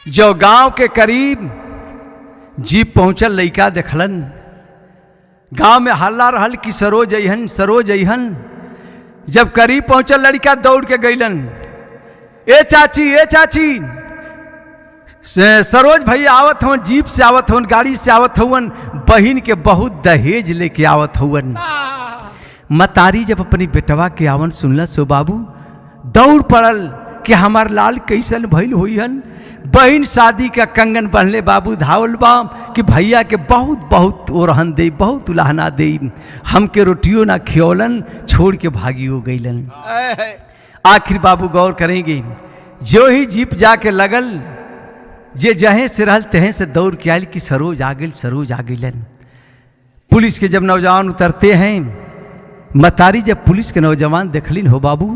जो गांव के करीब जीप पहुंचल, लइका देखलन। गांव में हल्ला रहल कि सरोज अहन, सरोज अहन। जब करीब पहुंचल, लड़का दौड़ के गईलन, ए चाची, ए चाची, सरोज भैया आवत हवन, जीप से आवत हवन, गाड़ी से आवत हवन, बहिन के बहुत दहेज लेके आवत हवन। मतारी जब अपनी बेटवा के आवन सुनल सो बाबू दौड़ पड़ल कि हमार लाल कैसन भइल होइहन। बहन शादी का कंगन पहनले बाबू धावल बा कि भैया के बहुत बहुत ओरहन दे, बहुत उलाहना दे, हमके रोटियों ना खियौलन, छोड़ के भागी हो गईलन। आखिर बाबू गौर करेंगे, जो ही जीप जाके लगल, जे जहें से रहल तहें से दौड़ के आयल कि सरोज आ गई, सरोज आ गईलन। पुलिस के जब नौजवान उतरते हैं, मतारी जब पुलिस के नौजवान देखलिन हो बाबू,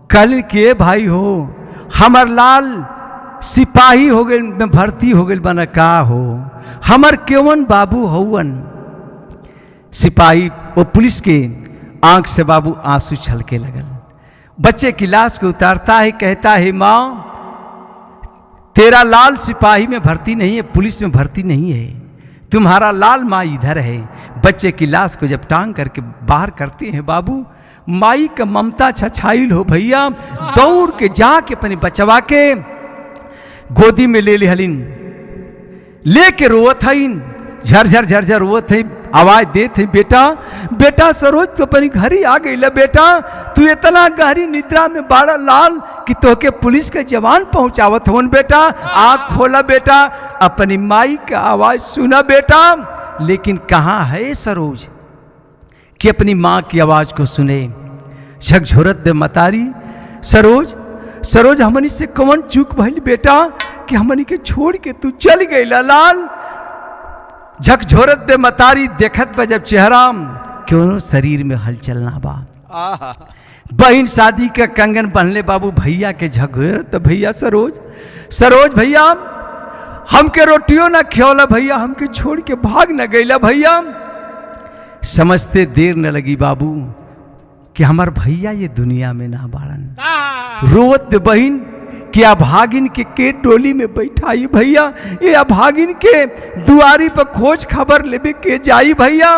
कल के भाई हो, हमर लाल सिपाही हो गए, में भर्ती हो गई बना का हो, हमर केवन बाबू हवन। सिपाही वो पुलिस के आंख से बाबू आंसू छलके लगल। बच्चे की लाश को उतारता है, कहता है माँ तेरा लाल सिपाही में भर्ती नहीं है, पुलिस में भर्ती नहीं है, तुम्हारा लाल माँ इधर है। बच्चे की लाश को जब टांग करके बाहर करते हैं बाबू, माई का ममता छछाइल हो भैया, दौड़ के जाके अपने बचवा के गोदी में ले लिहलिन, लेके रोवत हईन, झरझर झरझर रोवत है, आवाज देत है, बेटा बेटा सरोज तो अपनी घर ही आ गई। बेटा तू इतना गहरी निद्रा में बाड़ा लाल कि तोहके पुलिस के जवान पहुंचावत होन। बेटा आँख खोला बेटा, अपनी माई का आवाज सुना बेटा। लेकिन कहाँ है सरोज कि अपनी माँ की आवाज को सुने। झकझोरत दे मतारी, सरोज सरोज हमनी से कौन चूक भइल बेटा कि हमनी के छोड़ के तू चल गई लाल। झकझोरत दे मतारी, देखत बा जब चेहरा क्यों शरीर में हलचल ना बा। बहन शादी का कंगन पहनले बाबू, भैया के झकझोरत, भैया सरोज, सरोज भैया हमके रोटियों ना खियौला भैया, हमके छोड़ के भाग न गईला भैया। समझते देर न लगी बाबू कि हमार भैया ये दुनिया में ना बाड़न। रोत बहिन कि अभागिन के टोली में बैठाई भैया, ये अभागिन के दुआरी पर खोज खबर लेबे के जाई भैया।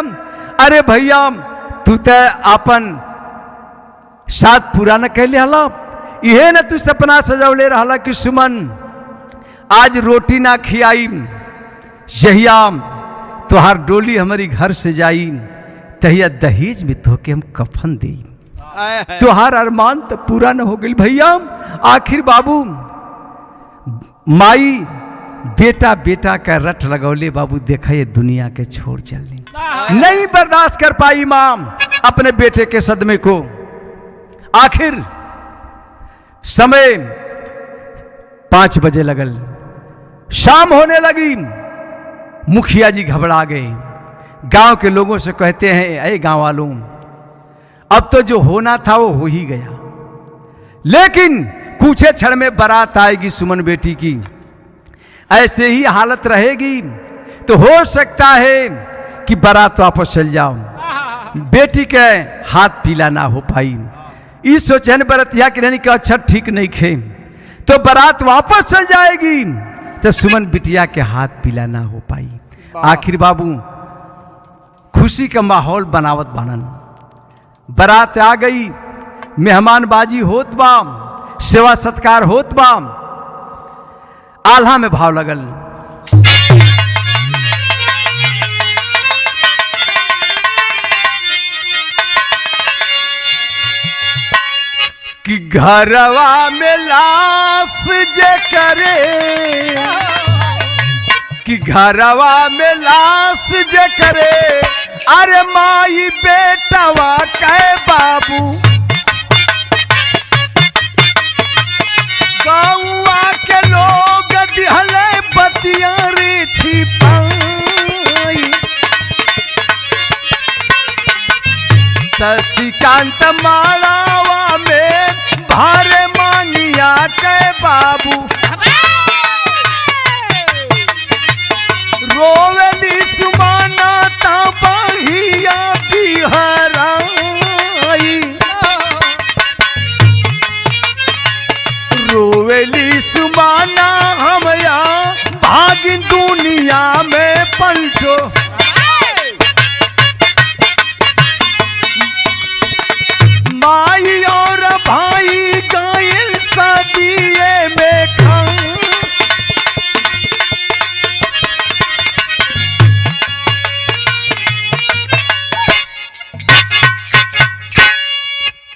अरे भैया तू तो अपन साथ पूरा न कहले हला, इहे न तू सपना सजौले रहला कि सुमन आज रोटी ना खियाई, जहिया तुहार डोली हमारी घर से जाई तहिया दहेज में तोहके हम कफन दे। तुहार अरमान तो पूरा न हो गई भैया। आखिर बाबू माई बेटा बेटा का रट लगौले बाबू, देखा ये दुनिया के छोड़ चलने नहीं बर्दाश्त कर पाई माँ अपने बेटे के सदमे को। आखिर समय 5 बजे लगल, शाम होने लगी, मुखिया जी घबरा गए। गांव के लोगों से कहते हैं, अरे गांव वालों अब तो जो होना था वो हो ही गया, लेकिन कुछ क्षण में बारात आएगी सुमन बेटी की। ऐसे ही हालत रहेगी तो हो सकता है कि बारात वापस चल जाओ, बेटी के हाथ पीला ना हो पाई। ई सोचन बरतिया की रहनी का अच्छा ठीक नहीं खे तो बारात वापस चल जाएगी, तो सुमन बिटिया के हाथ पीला ना हो पाई। आखिर बाबू खुशी का माहौल बनावत बनन, बारात आ गई, मेहमानबाजी होत बा, सेवा सत्कार होत बा। आल्हा में भाव लगल कि घरवा में लाश जे करे, कि घरवा में लाश जे करे, अरे माई बेटवा कहे बाबू गौआ के लोग दिहले बतिया रे छिपाई। शशिकांत मालावा में भारे मांगिया के बाबू रोवेली सुमाना ता बाहिया बिहराई। रोवेली सुमाना हम या भागिन दुनिया में पंचो, माई और भाई गायल सदिए में खा।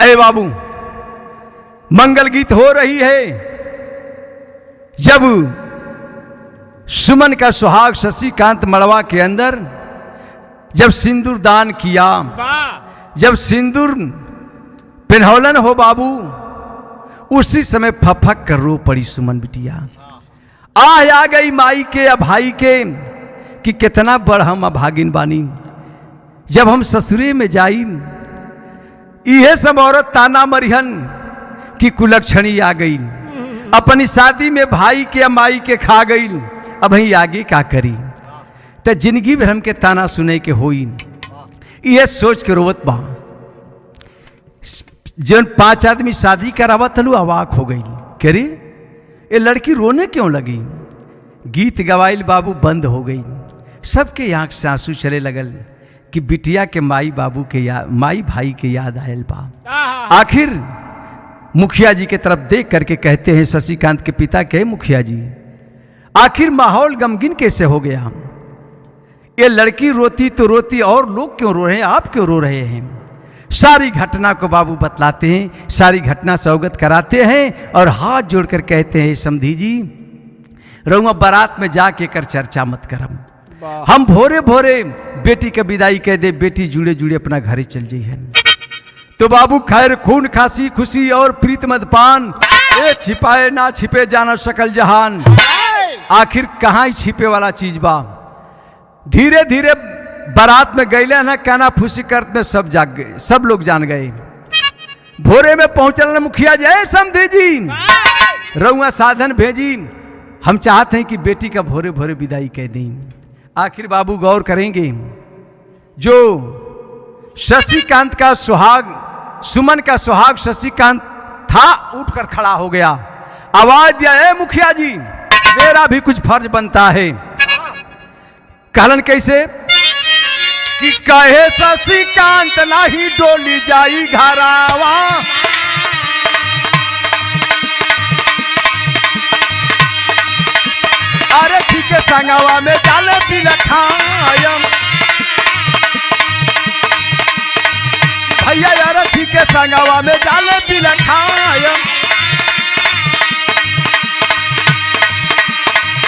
ए बाबू मंगल गीत हो रही है। जब सुमन का सुहाग शशिकांत मड़वा के अंदर जब सिंदूर दान किया, जब सिंदूर पिन्हौलन हो बाबू, उसी समय फफक कर रो पड़ी सुमन बिटिया। आ गई माई के या भाई के कि कितना बड़ हम अभागिन बानी, जब हम ससुरे में जाई इहे सब औरत ताना मरिहन कि कुलक्षणी आ गई, अपनी शादी में भाई के या माई के खा गई, अब ही आगे का करी, तो जिंदगी भर हमके ताना सुने के होई। यह सोच के रोवत बा। जन 5 आदमी शादी करावत हलू अवाक हो गई, कह रे ये लड़की रोने क्यों लगी। गीत गवाइल बाबू बंद हो गई, सबके आंख से आंसू चले लगल कि बिटिया के माई बाबू के याद, माई भाई के याद आयल बा। आखिर मुखिया जी के तरफ देख करके कहते हैं, शशिकांत के पिता कहे मुखिया जी आखिर माहौल गमगीन कैसे हो गया, ये लड़की रोती तो रोती और लोग क्यों रो रहे हैं, आप क्यों रो रहे हैं। सारी घटना को बाबू बतलाते हैं, सारी घटना से अवगत कराते हैं और हाथ जोड़कर कहते हैं समधी जी रहुआ बारात में जाके कर चर्चा मत करम, हम भोरे भोरे बेटी के विदाई कह दे, बेटी जुड़े जुड़े अपना घरे चल जाइए। तो बाबू खैर खून खासी खुशी और प्रीत मदपान, ए छिपाए ना छिपे जाना सकल जहान। आखिर कहाँ ही छिपे वाला चीज बा। धीरे धीरे बारात में गईले ना कहना फूसी करत में सब जाग गए, सब लोग जान गए। भोरे में पहुंचल मुखिया जी समधी जी रउआ साधन भेजी, हम चाहते हैं कि बेटी का भोरे भोरे विदाई कह दें। आखिर बाबू गौर करेंगे, जो शशिकांत का सुहाग, सुमन का सुहाग शशिकांत था, उठकर खड़ा हो गया, आवाज दिया ए मुखिया जी मेरा भी कुछ फर्ज बनता है। कहलन कैसे कि कहे शशिकांत नहीं डोली जाई घरावा, अरे ठीक है संगवा में डाले बिलखायम, भैया यार ठीक है संगवा में डाले बिलखायम,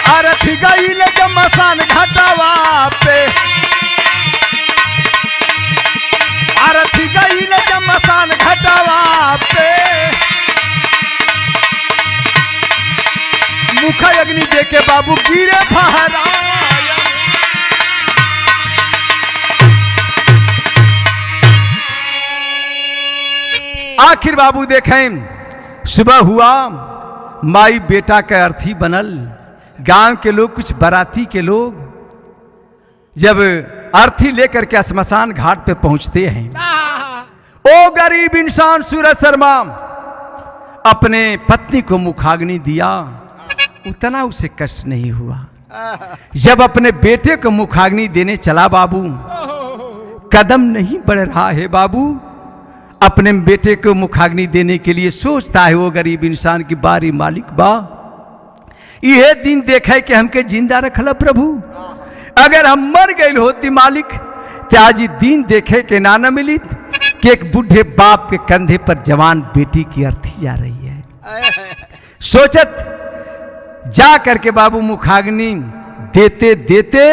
अरे ठीक है इले जब मसान घटावा पे, अरे ठीक है इले जब मसान घटावा पे, मुख अग्नि देके बाबू गिरे फहराया। आखिर बाबू देखें सुबह हुआ, माई बेटा का अर्थी बनल, गांव के लोग कुछ बाराती के लोग जब अर्थी लेकर के श्मशान घाट पे पहुंचते हैं, ओ गरीब इंसान सूरज शर्मा अपने पत्नी को मुखाग्नि दिया, उतना उसे कष्ट नहीं हुआ। जब अपने बेटे को मुखाग्नि देने चला बाबू, कदम नहीं बढ़ रहा है बाबू, अपने बेटे को मुखाग्नि देने के लिए सोचता है वो गरीब इंसान की बारी मालिक बा, यह दिन देखे कि हमके जिंदा रखला प्रभु, अगर हम मर गए होती मालिक तो आज ये दिन देखे के ना न मिली कि एक बूढ़े बाप के कंधे पर जवान बेटी की अर्थी जा रही है। सोचत जा करके बाबू मुखाग्नि देते देते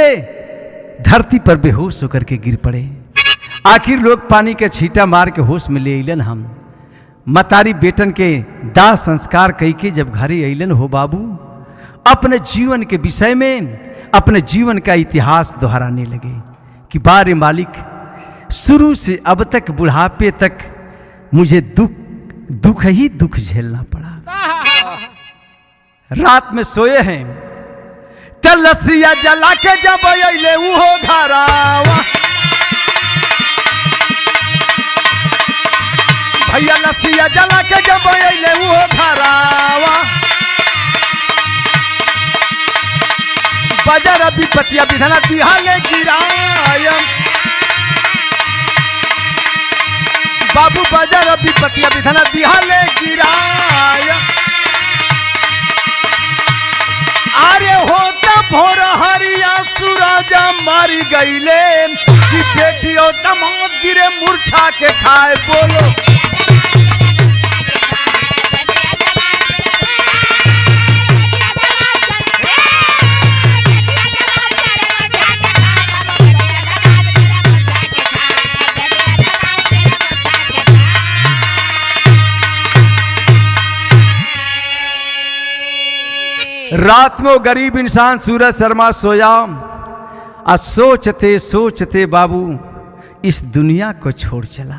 धरती पर बेहोश होकर के गिर पड़े। आखिर लोग पानी के छींटा मार के होश में ले अलन। हम मतारी बेटन के दाह संस्कार कई के जब घरे अलन हो बाबू, अपने जीवन के विषय में अपने जीवन का इतिहास दोहराने लगे कि बारे मालिक, शुरू से अब तक बुढ़ापे तक मुझे दुख ही दुख झेलना पड़ा। रात में सोए हैं त लसिया जला के जब अइले उहो घरावा, भैया लसिया जला के जब अइले उहो घरावा, बजर विपतिया विधना दिहाले गिरायम, बाबू बजर विपतिया विधना दिहाले गिरायम। अरे होता भोर हरिया सूरज मारी गईले कि बेटियों दमाद गिरे मूर्छा के खाए। बोलो रात में वो गरीब इंसान सूरज शर्मा सोया और सोचते सोचते बाबू इस दुनिया को छोड़ चला।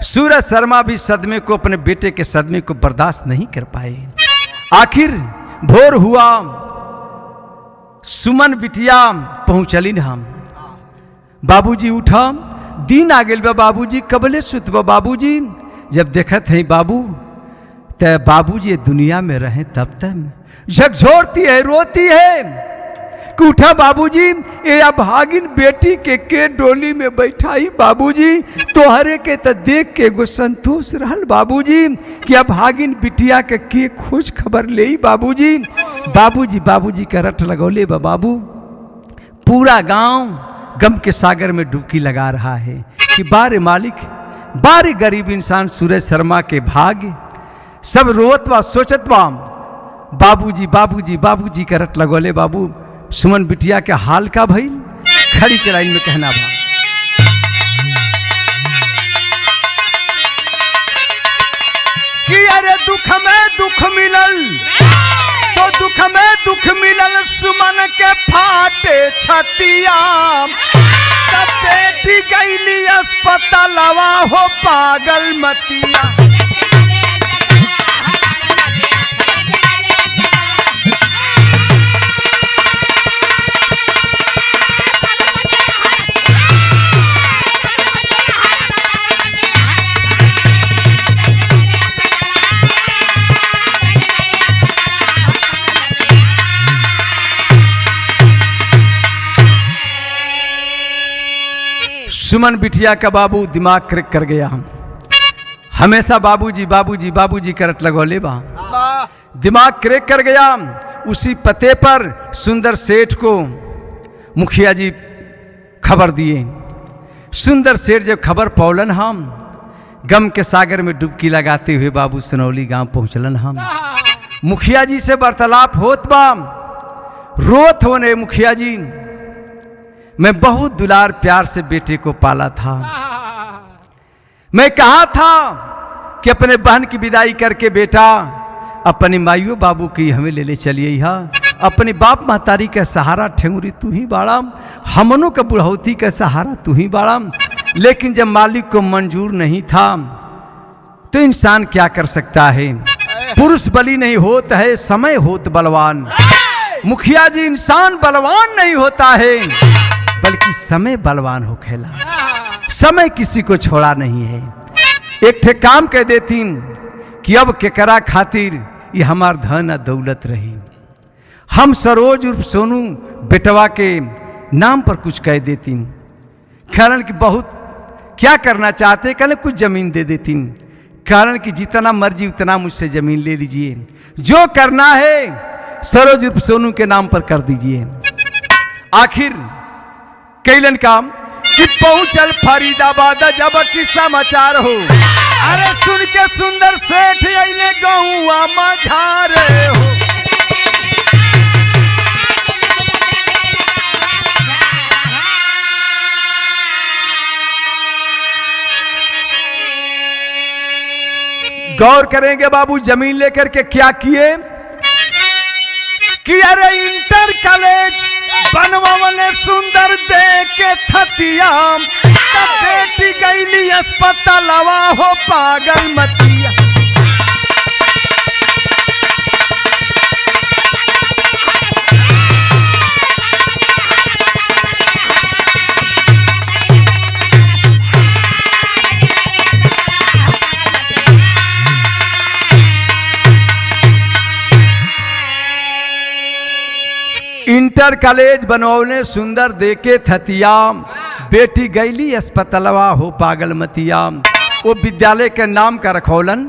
सूरज शर्मा भी सदमे को, अपने बेटे के सदमे को बर्दाश्त नहीं कर पाए। आखिर भोर हुआ, सुमन बिटिया पहुंचलिन। हम बाबूजी उठा, दिन आ गए बा बाबूजी, कबले सुतबा बाबूजी। जब देखत है बाबू तो बाबूजी दुनिया में रहे तब तक झकझोरती है, रोती है कि उठा बाबूजी, ये अभागिन बेटी के डोली में बैठाई बाबूजी, तोहरे के तो देख के एगो संतोष रहल बाबूजी कि अभागिन बिटिया के खोज खबर ले बाबूजी। बाबूजी बाबूजी का रट लगौले बा बाबू। पूरा गांव गम के सागर में डुबकी लगा रहा है कि बारे मालिक, बारे गरीब इंसान सूरज शर्मा के भाग्य। सब रोत बा, सोचत बा, बाबूजी बाबूजी बाबूजी का रट लगोले बाबू। सुमन बिटिया के हाल का भइल, खड़ी के लाइन में कहना बा, कि अरे दुख में दुख मिलल तो दुख में दुख मिलल, सुमन के फाटे छतिया, तब बेटी गईली अस्पतालवा हो पागल मतिया। सुमन बिटिया का बाबू दिमाग क्रिक कर गया। हमेशा बाबूजी बाबूजी बाबूजी करत लगौले बा, दिमाग क्रिक कर गया। उसी पते पर सुंदर सेठ को मुखिया जी खबर दिए। सुंदर सेठ जब खबर पौलन, हम गम के सागर में डुबकी लगाते हुए बाबू सनौली गांव पहुंचलन। हम मुखिया जी से वार्तालाप होत बा, रोत होने, मुखिया जी मैं बहुत दुलार प्यार से बेटे को पाला था। मैं कहा था कि अपने बहन की विदाई करके बेटा अपनी माइयों बाबू की हमें ले ले चलिए। यहाँ अपने बाप महतारी का सहारा ठेंगुरी तू ही बाड़ा, हमनों का बुढ़ौती का सहारा तू ही बाड़ा। लेकिन जब मालिक को मंजूर नहीं था तो इंसान क्या कर सकता है। पुरुष बली नहीं होता है, समय होत बलवान। मुखिया जी, इंसान बलवान नहीं होता है बल्कि समय बलवान हो खेला। समय किसी को छोड़ा नहीं है। एक ठे काम कह देती कि अब केकरा खातिर ये हमार धन आ दौलत रही। हम सरोज उर्फ सोनू बेटवा के नाम पर कुछ कह देती, कारण कि बहुत क्या करना चाहते, कहले कुछ जमीन दे देती, कारण कि जितना मर्जी उतना मुझसे जमीन ले लीजिए, जो करना है सरोज उर्फ सोनू के नाम पर कर दीजिए। आखिर कैलन काम कि पहुंचल फरीदाबाद जब की समाचार हो, अरे सुन के सुंदर सेठ अइले गहुआ मझारे हो। गौर करेंगे बाबू जमीन लेकर के क्या किए कि अरे इंटर कॉलेज बनवाने सुंदर दे के थतिया, तब बेटी गईली अस्पतालवा हो पागल मतिया। इंटर कॉलेज बनौने सुंदर देके थतिया, बेटी गैली अस्पतालवा हो पागल मतिया। वो विद्यालय के नाम का रखौलन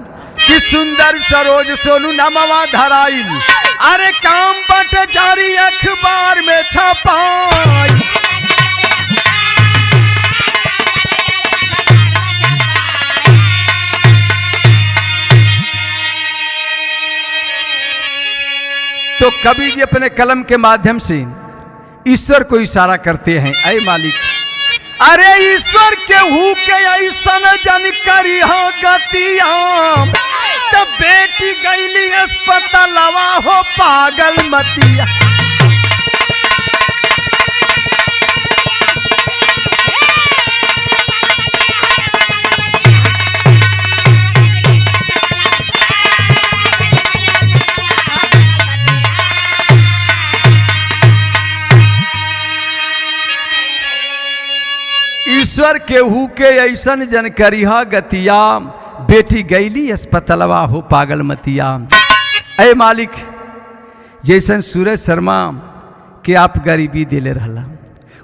कि सुंदर सरोज सोनू नामवा धराइल, अरे काम बट जारी अखबार में छपाई। तो कवि जी अपने कलम के माध्यम से ईश्वर को इशारा करते हैं, ऐ मालिक अरे ईश्वर के हु के ऐसा जन करी हो गतिया, तब बेटी गईली अस्पतालवा हो पागल मतिया। ईश्वर केहू के ऐसन जनकरी गतिया, बेटी गईली अस्पतालवा हो पागल मतिया। ऐ मालिक जैसन सूरज शर्मा के आप गरीबी दिले रहला,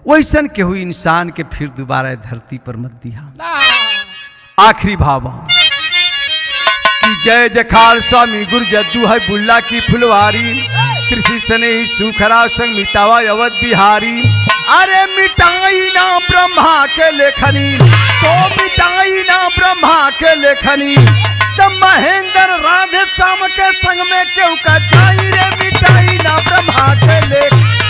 वैसन केहू इंसान के फिर दोबारा धरती पर मत दिया। आखिरी भाव कि जय जखाड़ स्वामी गुरु जद्दू है बुल्ला की फुलवारी, त्रिशी सने सुखरा संग मितावा अवध बिहारी। अरे मिटाई ना ब्रह्मा के लेखनी, तो मिटाई ना ब्रह्मा के लेखनी, तब महेंद्र राधे श्याम के संग में क्यों का जाई रे मिटाई ना ब्रह्मा के लेखनी।